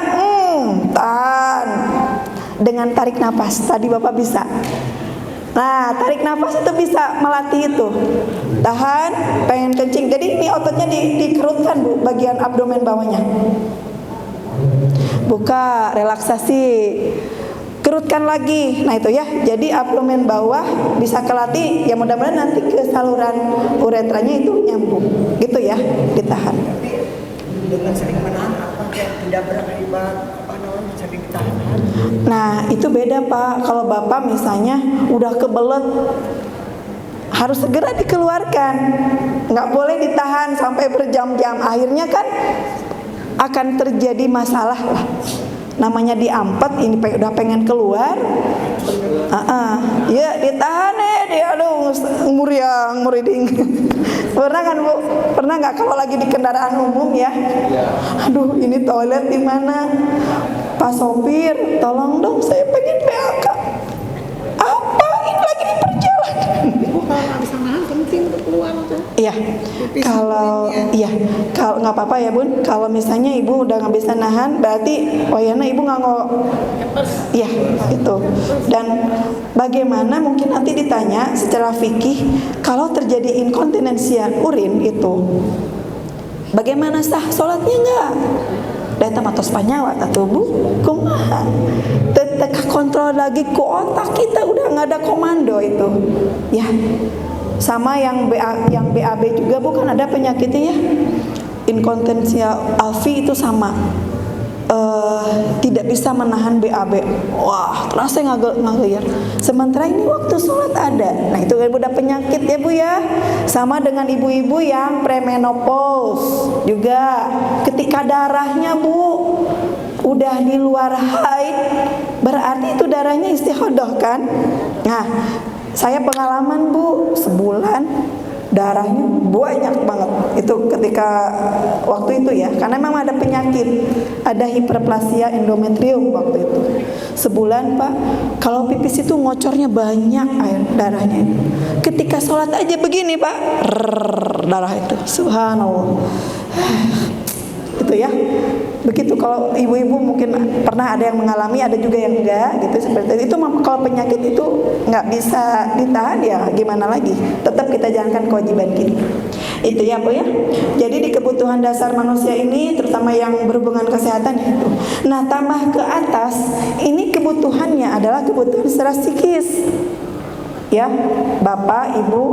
dengan tarik nafas. Tadi bapak bisa. Nah, tarik nafas itu bisa melatih itu. Tahan, pengen kencing. Jadi ini ototnya dikerutkan Bu, bagian abdomen bawahnya. Buka, relaksasi. Kerutkan lagi. Nah itu ya. Jadi abdomen bawah bisa kelatih. Ya mudah-mudahan nanti ke saluran uretranya itu nyambung. Gitu ya, ditahan. Dengan sering menahan apa tidak berakibat sering ditahan? Nah itu beda Pak. Kalau Bapak misalnya udah kebelet, harus segera dikeluarkan, nggak boleh ditahan sampai berjam-jam. Akhirnya kan akan terjadi masalah lah. Namanya diampet, ini udah pengen keluar, ya ditahan dia, muriding. Pernah kan Bu? Pernah nggak kalau lagi di kendaraan umum ya? Aduh, ini toilet di mana? Pak sopir, tolong dong, saya pengen BAK. Apa? Ini lagi di perjalanan. Ibu kalau nggak bisa nahan penting untuk keluar tuh. Iya, kalau nggak apa-apa ya Bun. Kalau misalnya ibu udah nggak bisa nahan, berarti ibu nggak iya itu. Dan bagaimana mungkin nanti ditanya secara fikih kalau terjadi inkontinensia urin itu bagaimana sah sholatnya enggak? Data matos panyawa atau bu kumaha teteka kontrol lagi ke otak kita udah nggak ada komando itu ya. Sama yang BAB juga bukan ada penyakitnya ya, inkontinensia alfi itu sama. Tidak bisa menahan BAB. Wah, terasa ngageyar. Sementara ini waktu sholat ada. Nah itu udah penyakit ya bu ya. Sama dengan ibu-ibu yang premenopause juga. Ketika darahnya bu udah di luar haid, berarti itu darahnya istihadah kan. Nah saya pengalaman bu, sebulan darahnya banyak banget itu ketika waktu itu ya, karena memang ada penyakit, ada hiperplasia endometrium waktu itu. Sebulan pak, kalau pipis itu ngocornya banyak air darahnya. Ketika sholat aja begini pak, darah itu, subhanallah. Itu ya, begitu. Kalau ibu-ibu mungkin pernah ada yang mengalami, ada juga yang enggak gitu seperti itu. Kalau penyakit itu nggak bisa ditahan ya gimana lagi, tetap kita jalankan kewajiban kita. Itu ya bu ya. Jadi di kebutuhan dasar manusia ini, terutama yang berhubungan kesehatan itu. Nah tambah ke atas, ini kebutuhannya adalah kebutuhan secara psikis. Ya, bapak, ibu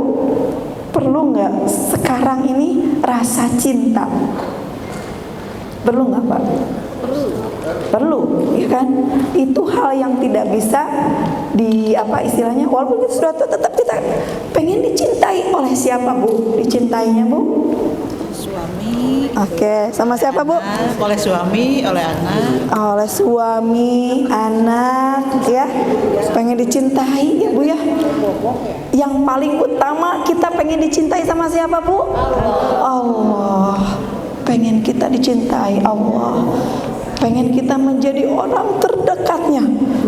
perlu nggak sekarang ini rasa cinta? Perlu nggak pak? Perlu, ya kan? Itu hal yang tidak bisa istilahnya, walaupun kita sudah tua, tetap kita pengen dicintai oleh siapa bu? Dicintainya bu? Suami. Oke, sama siapa bu? Oleh suami, oleh anak. Oleh suami, anak, ya. Pengen dicintai ya bu ya. Yang paling utama kita pengen dicintai sama siapa bu? Allah. Pengen kita dicintai Allah, pengen kita menjadi orang terdekatnya,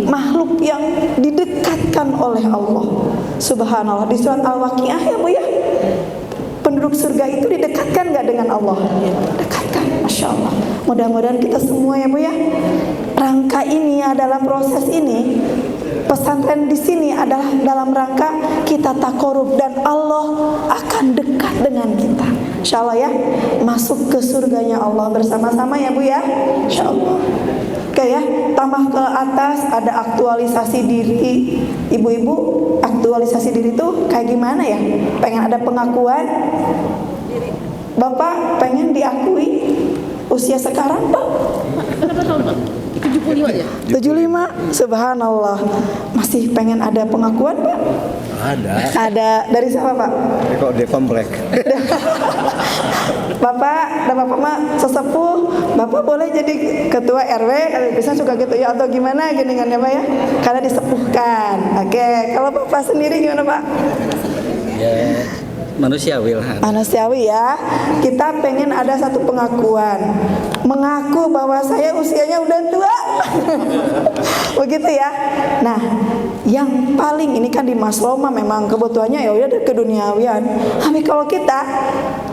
makhluk yang didekatkan oleh Allah subhanallah. Di surat Al-Waqiah ya bu ya, penduduk surga itu didekatkan gak dengan Allah? Dekatkan, Masya Allah. Mudah-mudahan kita semua ya bu ya, rangka ini adalah proses ini, pesantren di sini adalah dalam rangka kita takorub dan Allah akan dekat dengan kita. Insya Allah ya, masuk ke surganya Allah bersama-sama ya bu ya, Insya Allah. Oke ya, tambah ke atas ada aktualisasi diri. Ibu-ibu, aktualisasi diri itu kayak gimana ya? Pengen ada pengakuan? Bapak pengen diakui usia sekarang pak? Berapa tahun pak? 75 ya? 75, subhanallah. Masih pengen ada pengakuan pak? Ada dari siapa pak? Kok di komplek? Bapak dan bapak mah sesepuh, bapak boleh jadi ketua RW, bisa suka gitu ya atau gimana gini kan ya pak ya? Karena disepuhkan. Oke, kalau bapak sendiri gimana pak? Ya, manusiawi lah. Manusiawi ya. Kita pengen ada satu pengakuan, mengaku bahwa saya usianya udah tua. Begitu ya. Nah, yang paling ini kan di Maslow mah memang kebutuhannya ya udah dari keduniawian. Tapi kalau kita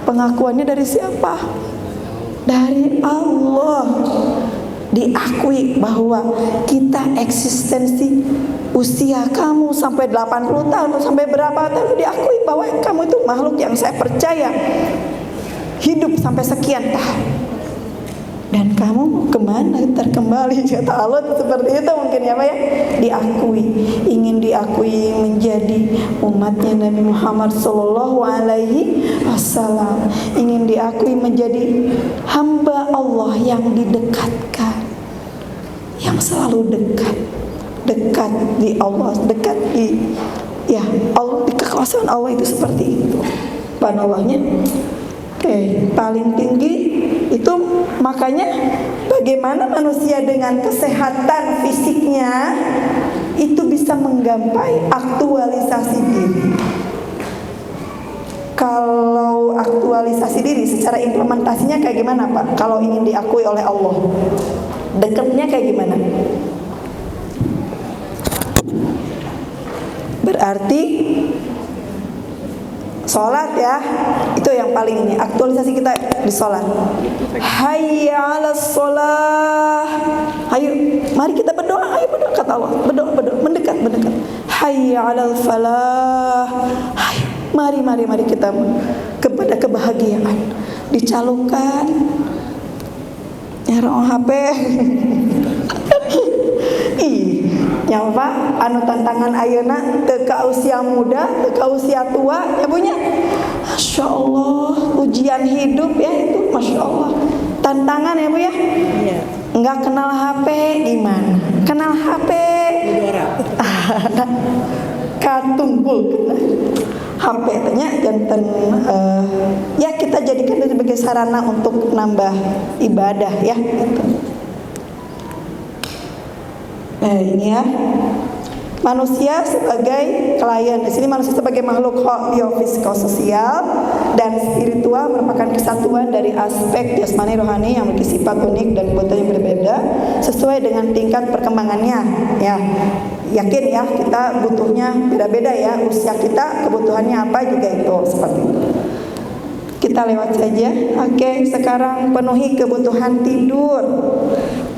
pengakuannya dari siapa? Dari Allah. Diakui bahwa kita eksistensi, usia kamu sampai 80 tahun atau sampai berapa tahun, diakui bahwa kamu itu makhluk yang saya percaya hidup sampai sekian tahun. Dan kamu kemana terkembali kata Allah, seperti itu mungkin ya Pak ya. Diakui, ingin diakui menjadi umatnya Nabi Muhammad Sallallahu Alaihi Wasallam, ingin diakui menjadi hamba Allah yang didekatkan, yang selalu dekat di Allah, dekat di Allah, di kekuasaan Allah itu seperti itu. Subhanallahnya. Oke, paling tinggi itu makanya bagaimana manusia dengan kesehatan fisiknya itu bisa menggapai aktualisasi diri. Kalau aktualisasi diri secara implementasinya kayak gimana Pak? Kalau ingin diakui oleh Allah, dekatnya kayak gimana? Berarti sholat ya, itu yang paling ini, aktualisasi kita di sholat. Hayya 'alas sholah. Ayo, mari kita berdoa, ayo berdoa kata Allah, berdoa, mendekat. hayya 'alal falah. Mari kita kepada kebahagiaan. Dicalonkan nyarong HP. Ih, nyawa anu tantangan ayeuna teu ka usia muda, teu ka usia tua, ya punya. Masya Allah, ujian hidup ya itu, Masya Allah. Tantangan ya Bu ya. Iya. Enggak kenal HP gimana? Kenal HP. Katumpul HP nya janten ya kita jadikan itu sebagai sarana untuk nambah ibadah ya gitu. Ini ya manusia sebagai klien. Di sini manusia sebagai makhluk biopsikososial dan spiritual merupakan kesatuan dari aspek jasmani rohani yang memiliki sifat unik dan kebutuhan yang berbeda sesuai dengan tingkat perkembangannya. Ya, yakin ya kita butuhnya beda-beda ya. Usia kita kebutuhannya apa juga itu seperti itu. Kita lewat saja. Oke, sekarang penuhi kebutuhan tidur.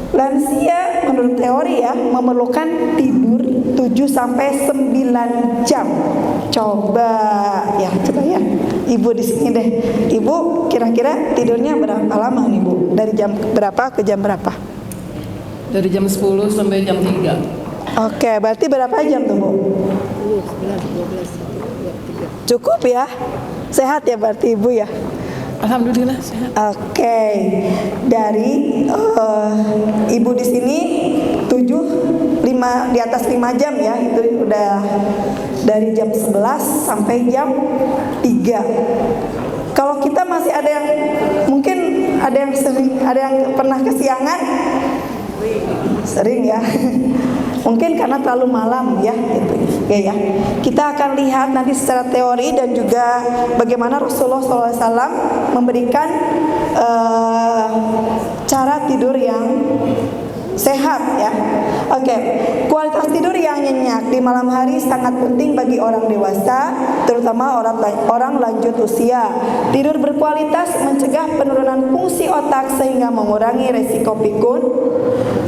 Lansia menurut teori ya memerlukan tidur 7 sampai 9 jam. Coba ya. Ibu di sini deh. Ibu kira-kira tidurnya berapa lama nih Bu? Dari jam berapa ke jam berapa? Dari jam 10 sampai jam 3. Oke, berarti berapa jam tuh Bu? 11, 12, 13. Cukup ya? Sehat ya berarti Ibu ya? Alhamdulillah sehat. Oke, dari ibu di sini 5 di atas 5 jam ya, itu udah dari jam 11 sampai jam 3. Kalau kita masih ada yang mungkin ada yang pernah kesiangan, sering ya. Mungkin karena terlalu malam ya gitu. Ya. Kita akan lihat nanti secara teori dan juga bagaimana Rasulullah SAW memberikan cara tidur yang sehat ya. Oke, kualitas tidur yang nyenyak di malam hari sangat penting bagi orang dewasa, terutama orang lanjut usia. Tidur berkualitas mencegah penurunan fungsi otak sehingga mengurangi resiko pikun,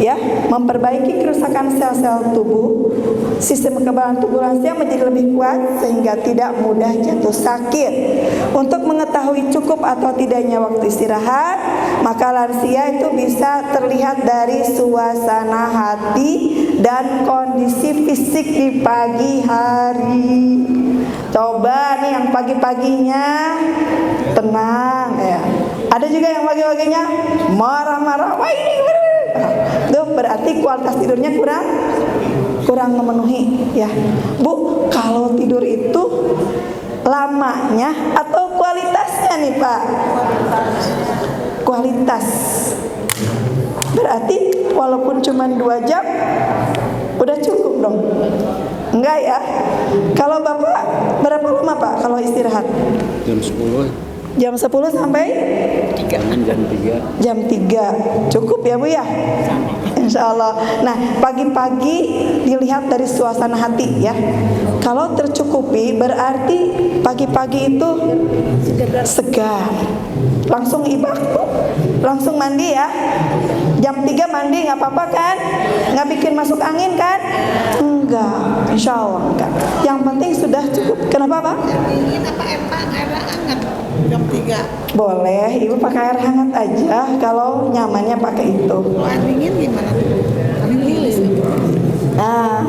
ya, memperbaiki kerusakan sel-sel tubuh. Sistem kekebalan tubuh lansia menjadi lebih kuat sehingga tidak mudah jatuh sakit. Untuk mengetahui cukup atau tidaknya waktu istirahat, maka lansia itu bisa terlihat dari suasana hati dan kondisi fisik di pagi hari. Coba nih yang pagi-paginya tenang ya. Ada juga yang pagi-paginya marah-marah. Wah ini itu berarti kualitas tidurnya kurang memenuhi ya. Bu, kalau tidur itu lamanya atau kualitasnya nih Pak? Kualitas. Berarti walaupun cuma 2 jam udah cukup dong? Enggak ya? Kalau Bapak berapa lama Pak kalau istirahat? Jam 10. Jam 10 sampai? Jam 3. Cukup ya Bu ya? Insya Allah. Nah, pagi-pagi dilihat dari suasana hati ya. Kalau tercukupi berarti pagi-pagi itu segar. Langsung ibadah, langsung mandi ya. Jam 3 mandi nggak apa-apa kan? Nggak bikin masuk angin kan? Enggak, insya Allah enggak. Yang penting sudah cukup. Kenapa Pak? Dingin apa air hangat jam 3. Boleh, Ibu pakai air hangat aja kalau nyamannya pakai itu. Kalau air dingin gimana tuh? Kami gilis. Nah,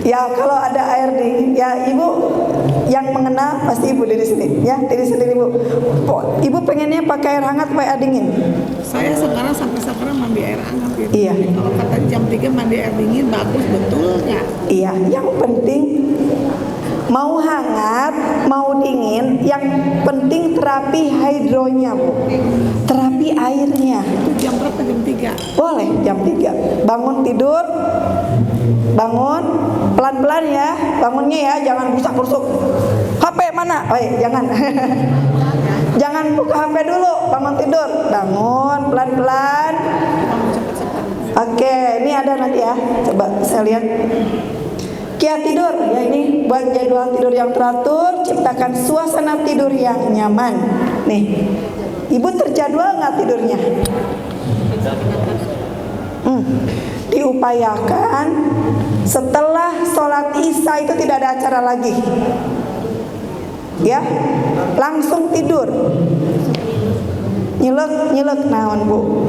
ya kalau ada air dingin, ya Ibu yang mengenal pasti Ibu dari sini, ya dari sendiri Bu. Ibu pengennya pakai air hangat atau air dingin? Saya sekarang sampai sekarang mandi air hangat gitu. Iya. Kalau kata jam 3 mandi air dingin bagus, betul nggak? Iya, yang penting mau hangat, mau dingin, yang penting terapi hidronya Bu. Terapi airnya. Itu jam berapa? Jam 3. Boleh jam 3. Bangun tidur. Bangun pelan-pelan ya. Bangunnya ya, jangan busak-busuk. HP mana? Oh iya, jangan. Jangan buka HP dulu, bangun tidur. Bangun pelan-pelan. Oke, ini ada nanti ya. Coba saya lihat. Kiat tidur ya, ini buat jadwal tidur yang teratur, ciptakan suasana tidur yang nyaman. Nih, Ibu terjadwal nggak tidurnya? Di diupayakan setelah sholat Isya itu tidak ada acara lagi, ya, langsung tidur. Nyelek naon Bu?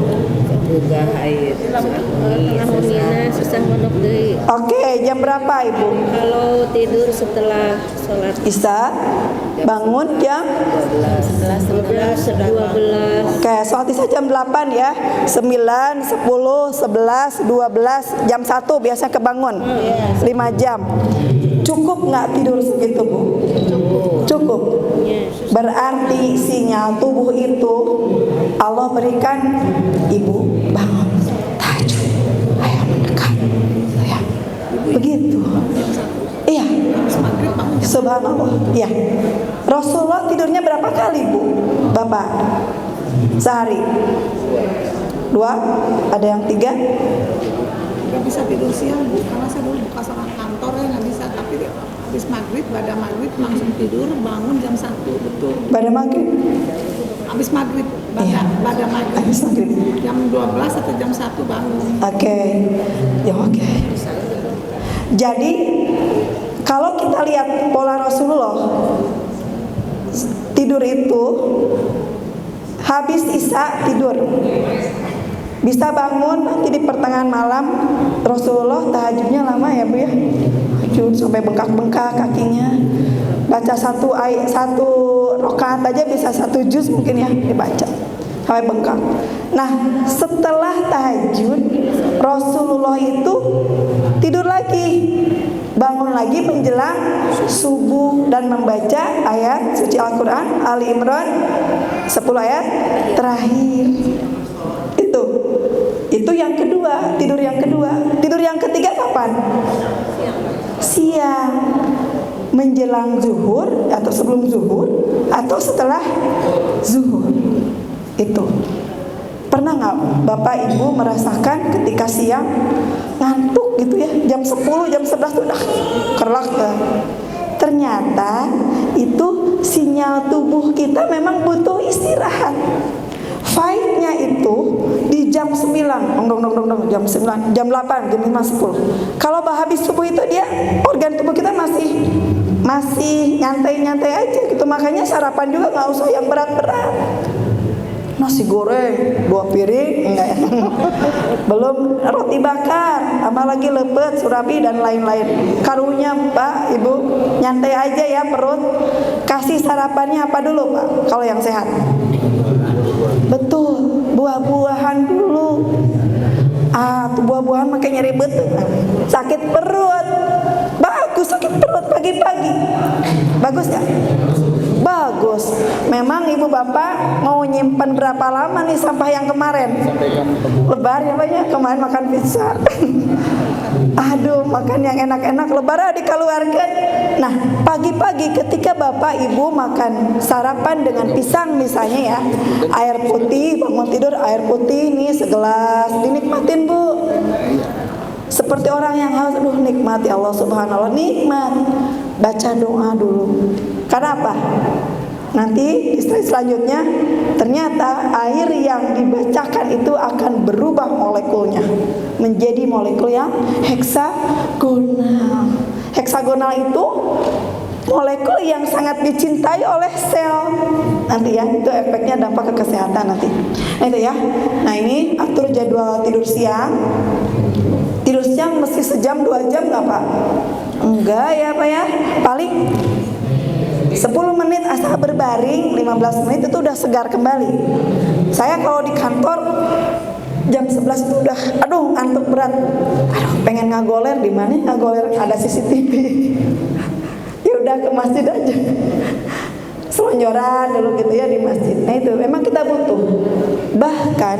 Buka haid. Tengah susah mondok deui. Oke, jam berapa Ibu? Kalau tidur setelah sholat Isya, bangun jam 12. Oke, sholat Isya jam 8 ya. 9, 10, 11, 12, jam 1 biasa kebangun. 5 jam. Cukup nggak tidur segitu Bu? Cukup. Berarti sinyal tubuh itu Allah berikan, Ibu bangun, tahajud, ayo mendekat, ya. Begitu. Iya. Subhanallah. Iya. Rasulullah tidurnya berapa kali Bu? Bapak? Sehari? 2? Ada yang 3? Nggak bisa tidur siang Bu, karena saya dulu buka sama kantor ya nggak bisa. Tapi habis maghrib, pada maghrib langsung tidur, bangun jam 1 betul. Pada maghrib? Habis maghrib, Iya. pada maghrib. Habis maghrib. Jam 12 atau jam 1 bangun. Oke. Ya oke. Jadi kalau kita lihat pola Rasulullah, tidur itu habis Isya tidur, bisa bangun nanti di pertengahan malam. Rasulullah tahajudnya lama ya Bu ya, tahajud sampai bengkak-bengkak kakinya. Baca satu rakaat aja bisa 1 juz mungkin ya dibaca sampai bengkak. Nah setelah tahajud Rasulullah itu tidur lagi, bangun lagi menjelang subuh dan membaca ayat suci Al-Quran Ali Imran 10 ayat terakhir. Itu yang kedua, tidur yang kedua. Tidur yang ketiga kapan? Siang, menjelang zuhur atau sebelum zuhur atau setelah zuhur. Itu pernah nggak Bapak Ibu merasakan ketika siang ngantuk gitu ya, jam 10, jam 11 tuh udah kerlak ya. Ternyata itu sinyal tubuh kita memang butuh istirahat. Fightnya itu di jam 9, jam 9, jam 8, jam 5, 10. Kalau habis subuh itu dia organ tubuh kita masih nyantai-nyantai aja gitu. Makanya sarapan juga nggak usah yang berat-berat. Nasi goreng 2 piring enggak ya. Belum roti bakar, apalagi lepet, surabi dan lain-lain. Karunya Pak, Ibu, nyantai aja ya perut. Kasih sarapannya apa dulu Pak? Kalau yang sehat. Betul, buah-buahan dulu. Tuh buah-buahan makanya ribet. Sakit perut. Bagus sakit perut pagi-pagi. Bagus ya? Bagus. Memang ibu bapak mau nyimpan berapa lama nih sampah yang kemarin? Lebaran ya banyak kemarin makan pizza. Aduh, makan yang enak-enak lebaran dikeluarkan. Nah, pagi-pagi ketika bapak ibu makan sarapan dengan pisang misalnya ya, air putih, bangun tidur air putih nih segelas, dinikmatin Bu. Seperti orang yang haus, aduh nikmat ya Allah subhanallah, nikmat. Baca doa dulu. Karena apa? Nanti di slide selanjutnya ternyata air yang dibacakan itu akan berubah molekulnya menjadi molekul yang heksagonal. Heksagonal itu molekul yang sangat dicintai oleh sel. Nanti ya, itu efeknya dampak ke kesehatan nanti. Nah itu ya. Nah ini atur jadwal tidur siang. Tidur siang mesti sejam 2 jam nggak Pak? Enggak ya Pak ya. Paling 10 menit asal berbaring, 15 menit itu udah segar kembali. Saya kalau di kantor jam 11 itu udah aduh ngantuk berat. Aduh pengen ngagoler, di mana ngagoler ada CCTV. Ya udah ke masjid aja. Selonjoran dulu gitu ya di masjid. Nah itu memang kita butuh. Bahkan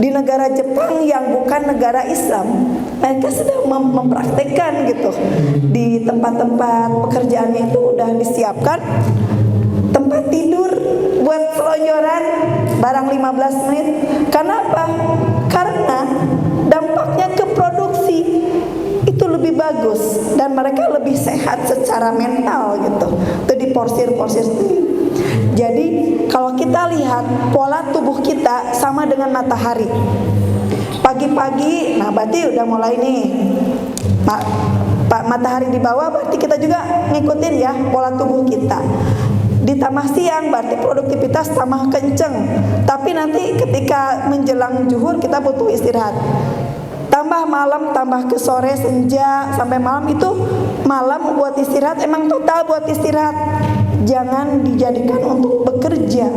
di negara Jepang yang bukan negara Islam, mereka sedang mempraktekkan gitu. Di tempat-tempat pekerjaannya itu udah disiapkan tempat tidur buat selonjoran barang 15 menit. Kenapa? Karena dampaknya ke produksi itu lebih bagus dan mereka lebih sehat secara mental gitu. Itu diporsir-porsir sendiri. Jadi kalau kita lihat pola tubuh kita sama dengan matahari. Pagi-pagi, nah berarti udah mulai nih. Pak matahari di bawah berarti kita juga ngikutin ya pola tubuh kita. Ditambah siang berarti produktivitas tambah kenceng. Tapi nanti ketika menjelang zuhur kita butuh istirahat. Tambah malam, tambah ke sore, senja sampai malam itu malam buat istirahat, emang total buat istirahat. Jangan dijadikan untuk bekerja.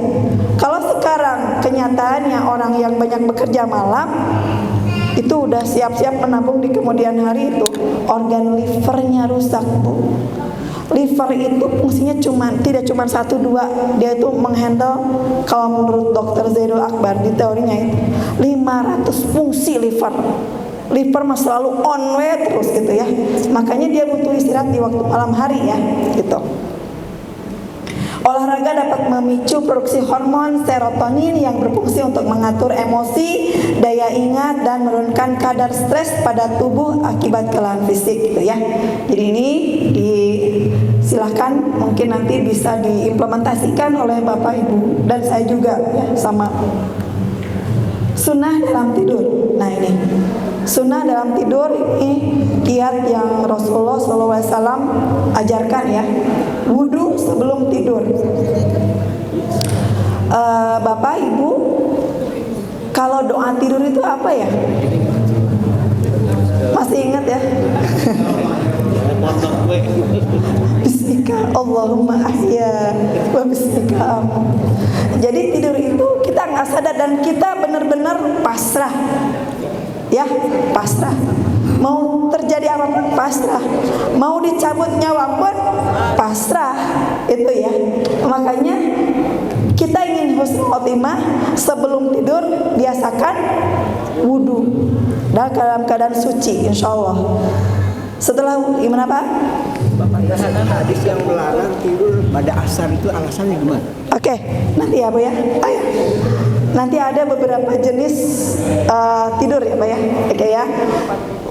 Kalau sekarang kenyataannya orang yang banyak bekerja malam itu udah siap-siap menabung di kemudian hari, itu organ livernya rusak, Bu. Liver itu fungsinya tidak cuma 1-2, dia itu menghandle, kalau menurut dokter Zaidul Akbar di teorinya itu 500 fungsi liver. Liver mah selalu on terus gitu ya. Makanya dia butuh istirahat di waktu malam hari ya, gitu. Olahraga dapat memicu produksi hormon serotonin yang berfungsi untuk mengatur emosi, daya ingat, dan menurunkan kadar stres pada tubuh akibat kelelahan fisik gitu ya. Jadi ini silahkan mungkin nanti bisa diimplementasikan oleh Bapak Ibu dan saya juga ya, sama. Sunnah dalam tidur. Nah ini sunnah dalam tidur ini kiat yang Rasulullah SAW ajarkan ya. Wudu sebelum tidur. Bapak Ibu, kalau doa tidur itu apa ya? Masih ingat ya? Bismika Allahumma ahya wa bismika amut. Jadi tidur itu kita nggak sadar dan kita benar-benar pasrah. Ya, pasrah. Mau terjadi apapun pasrah. Mau dicabut nyawa pun pasrah. Itu ya. Makanya kita ingin husnul khotimah sebelum tidur biasakan wudu dalam keadaan suci insyaallah. Setelah gimana Pak? Bapak ada hadis yang melarang tidur pada asar, itu alasannya gimana? Oke, nanti ya Bu ya. Ayo. Nanti ada beberapa jenis tidur ya Pak ya. Oke ya.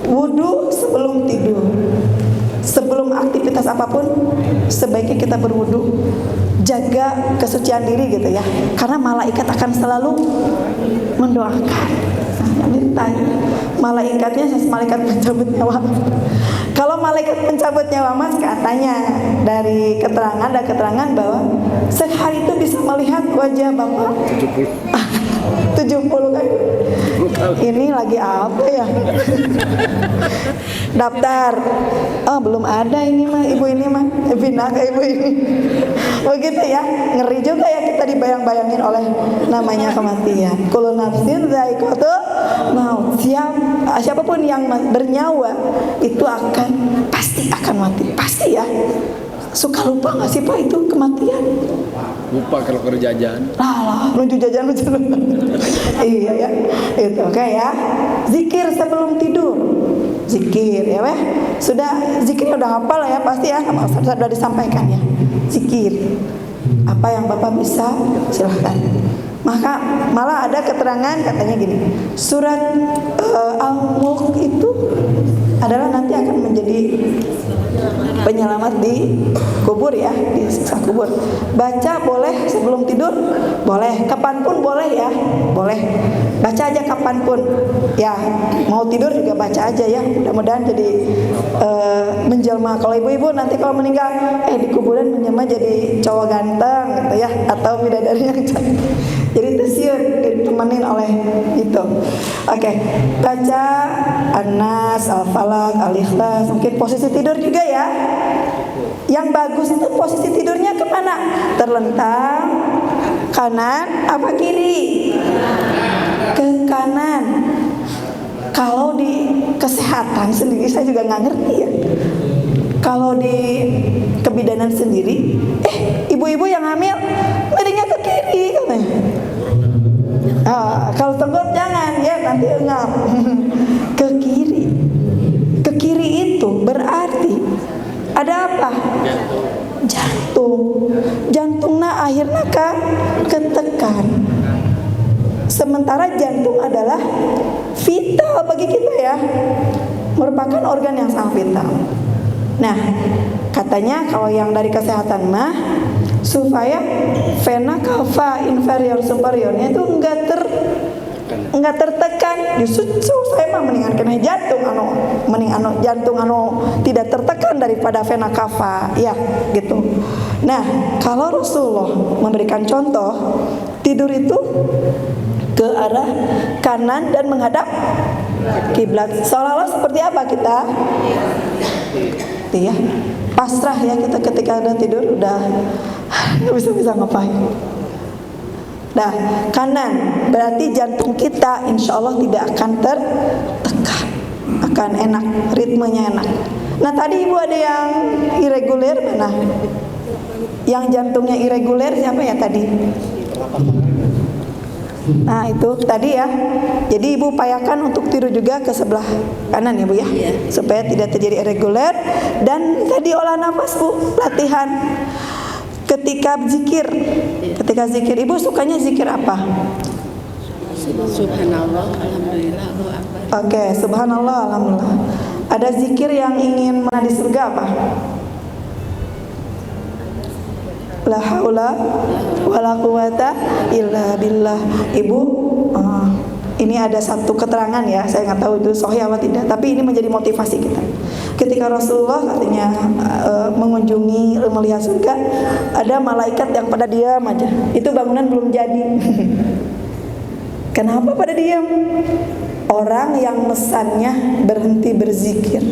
Wudu sebelum tidur. Sebelum aktivitas apapun sebaiknya kita berwudu. Jaga kesucian diri gitu ya. Karena malaikat akan selalu mendoakan. Malaikatnya malaikat pencabut nyawa. Kalau malaikat pencabut nyawa mas, katanya dari keterangan, ada keterangan bahwa sehari itu bisa melihat wajah Bapak 70 kan. Ini lagi apa ya? Daftar. Oh belum ada ini mah, ibu ini mah pindah ke ibu ini. Begitu ya, ngeri juga ya kita dibayang-bayangin oleh namanya kematian. Kullu nafsin dha'iqatul maut. Siapapun yang bernyawa itu pasti akan mati, pasti ya. Suka lupa nggak sih Pak itu kematian? Lupa kalau kerja jajan. Lah, menuju jajan lucu. Iya ya, itu oke ya. Zikir sebelum tidur, zikir ya weh. Sudah zikirnya udah hafal ya pasti ya, sama Ustaz sudah disampaikan ya. Zikir. Apa yang Bapak bisa silahkan. Maka malah ada keterangan katanya gini, surat Al-Mulk itu adalah nanti akan menjadi penyelamat di kubur ya, di siksa kubur. Baca boleh sebelum tidur, boleh kapanpun boleh ya, boleh. Baca aja kapanpun. Ya, mau tidur juga baca aja ya. Mudah-mudahan jadi menjelma. Kalau ibu-ibu nanti kalau meninggal, di kuburan menjelma jadi cowok ganteng gitu ya, atau bidadari yang cantik. Jadi tersiur ditemenin oleh itu. Oke, baca An-Nas, Al-Falaq, Al-Ikhlas. Mungkin posisi tidur juga ya. Yang bagus itu posisi tidurnya kemana? Terlentang, kanan apa kiri? Ke kanan. Kalau di kesehatan sendiri saya juga nggak ngerti ya. Kalau di kebidanan sendiri, ibu-ibu yang hamil miringnya ke kiri katanya. Kalau tenggorok jangan ya, nanti engap. Ke kiri. Ke kiri itu berarti ada apa? Jantung. Jantungnya akhirnya ketekan. Sementara jantung adalah vital bagi kita ya, merupakan organ yang sangat vital. Nah, katanya kalau yang dari kesehatan mah supaya vena cava inferior superiornya itu enggak nggak tertekan, justru saya mah mendingan kena jantung jantung tidak tertekan daripada vena cava, ya gitu. Nah, kalau Rasulullah memberikan contoh tidur itu ke arah kanan dan menghadap kiblat, seolah-olah seperti apa kita? Iya, pasrah ya kita ketika udah tidur, udah nggak bisa ngapain. Nah, kanan berarti jantung kita insya Allah tidak akan tertekan, akan enak, ritmenya enak. Nah tadi ibu ada yang irreguler mana? Yang jantungnya irreguler siapa ya tadi? Nah itu tadi ya. Jadi ibu upayakan untuk tidur juga ke sebelah kanan ya bu ya, supaya tidak terjadi irreguler. Dan tadi olah nafas bu, latihan ketika zikir. Ketika zikir, ibu sukanya zikir apa? Subhanallah, alhamdulillah, Allahu akbar. Oke, subhanallah, alhamdulillah. Ada zikir yang ingin mana di surga apa? La haula wala quwata illa billah. Ibu, ini ada satu keterangan ya, saya nggak tahu itu sahih apa tidak, tapi ini menjadi motivasi kita. Ketika Rasulullah katanya mengunjungi melihat surga, ada malaikat yang pada diam aja. Itu bangunan belum jadi. Kenapa pada diam? Orang yang mesannya berhenti berzikir.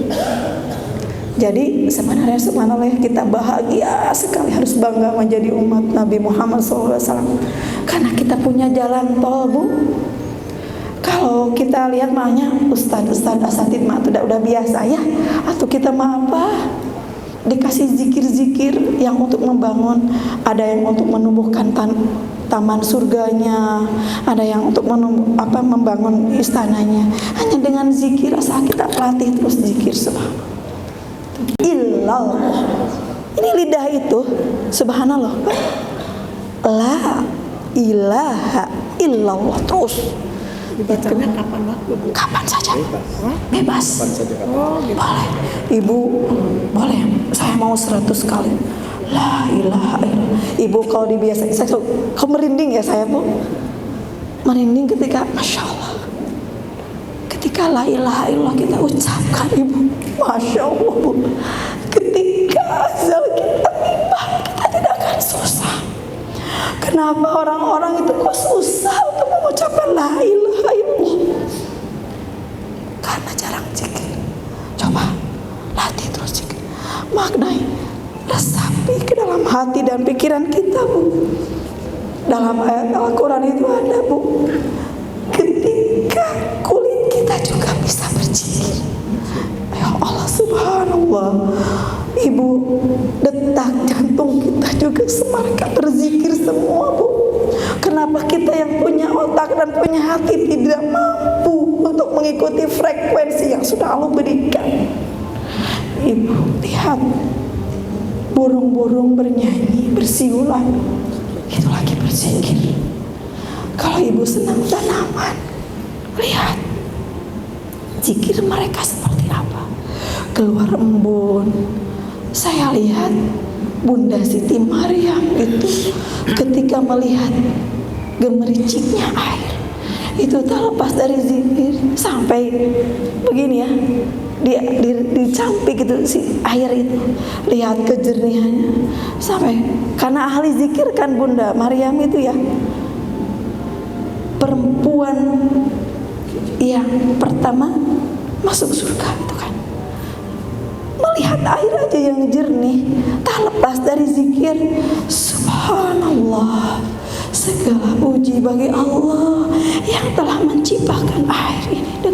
Jadi sebenarnya subhanallah kita bahagia sekali, harus bangga menjadi umat Nabi Muhammad SAW, karena kita punya jalan tol bu. Kalau kita lihat mahnya ustadz asatid mah udah biasa ya, atau kita mah apa dikasih zikir-zikir yang untuk membangun, ada yang untuk menumbuhkan taman surganya, ada yang untuk membangun istananya. Hanya dengan zikir asal kita latih terus zikir subhanallah. Illallah. Ini lidah itu subhanallah. La ilaha illallah terus. Dibacanya kapan waktu bu? Kapan saja. Bebas. Oh gitu. Boleh. Ibu boleh. Saya mau 100 kali. La ilaha illallah. Ibu kalau dibiasain, kau merinding ya saya bu. Merinding ketika masya Allah. Ketika la ilaha illallah kita ucapkan ibu, masya Allah bu. Ketika azal kita tiba, kita tidak akan susah. Kenapa orang-orang itu kok susah untuk mengucapkan la ilaha illallah? Karena jarang zikir. Coba latih terus zikir. Maknai resapi ke dalam hati dan pikiran kita bu. Dalam ayat Al-Quran itu ada bu, ketika kulit kita juga bisa berzikir. Ya Allah subhanallah. Ibu, detak jantung kita juga semarkan berzikir semua bu. Kenapa kita yang punya otak dan punya hati tidak mampu untuk mengikuti frekuensi yang sudah Allah berikan? Ibu lihat, burung-burung bernyanyi, bersiulan, itu lagi berzikir. Kalau ibu senang tanaman, lihat zikir mereka seperti apa, keluar embun. Saya lihat Bunda Siti Maryam itu ketika melihat gemericiknya air, itu tak lepas dari zikir sampai begini ya, dicampik gitu si air itu, lihat kejernihannya sampai, karena ahli zikir kan Bunda Maryam itu ya, perempuan yang pertama masuk surga itu kan. Melihat air aja yang jernih, tak lepas dari zikir. Subhanallah, segala puji bagi Allah yang telah menciptakan air ini.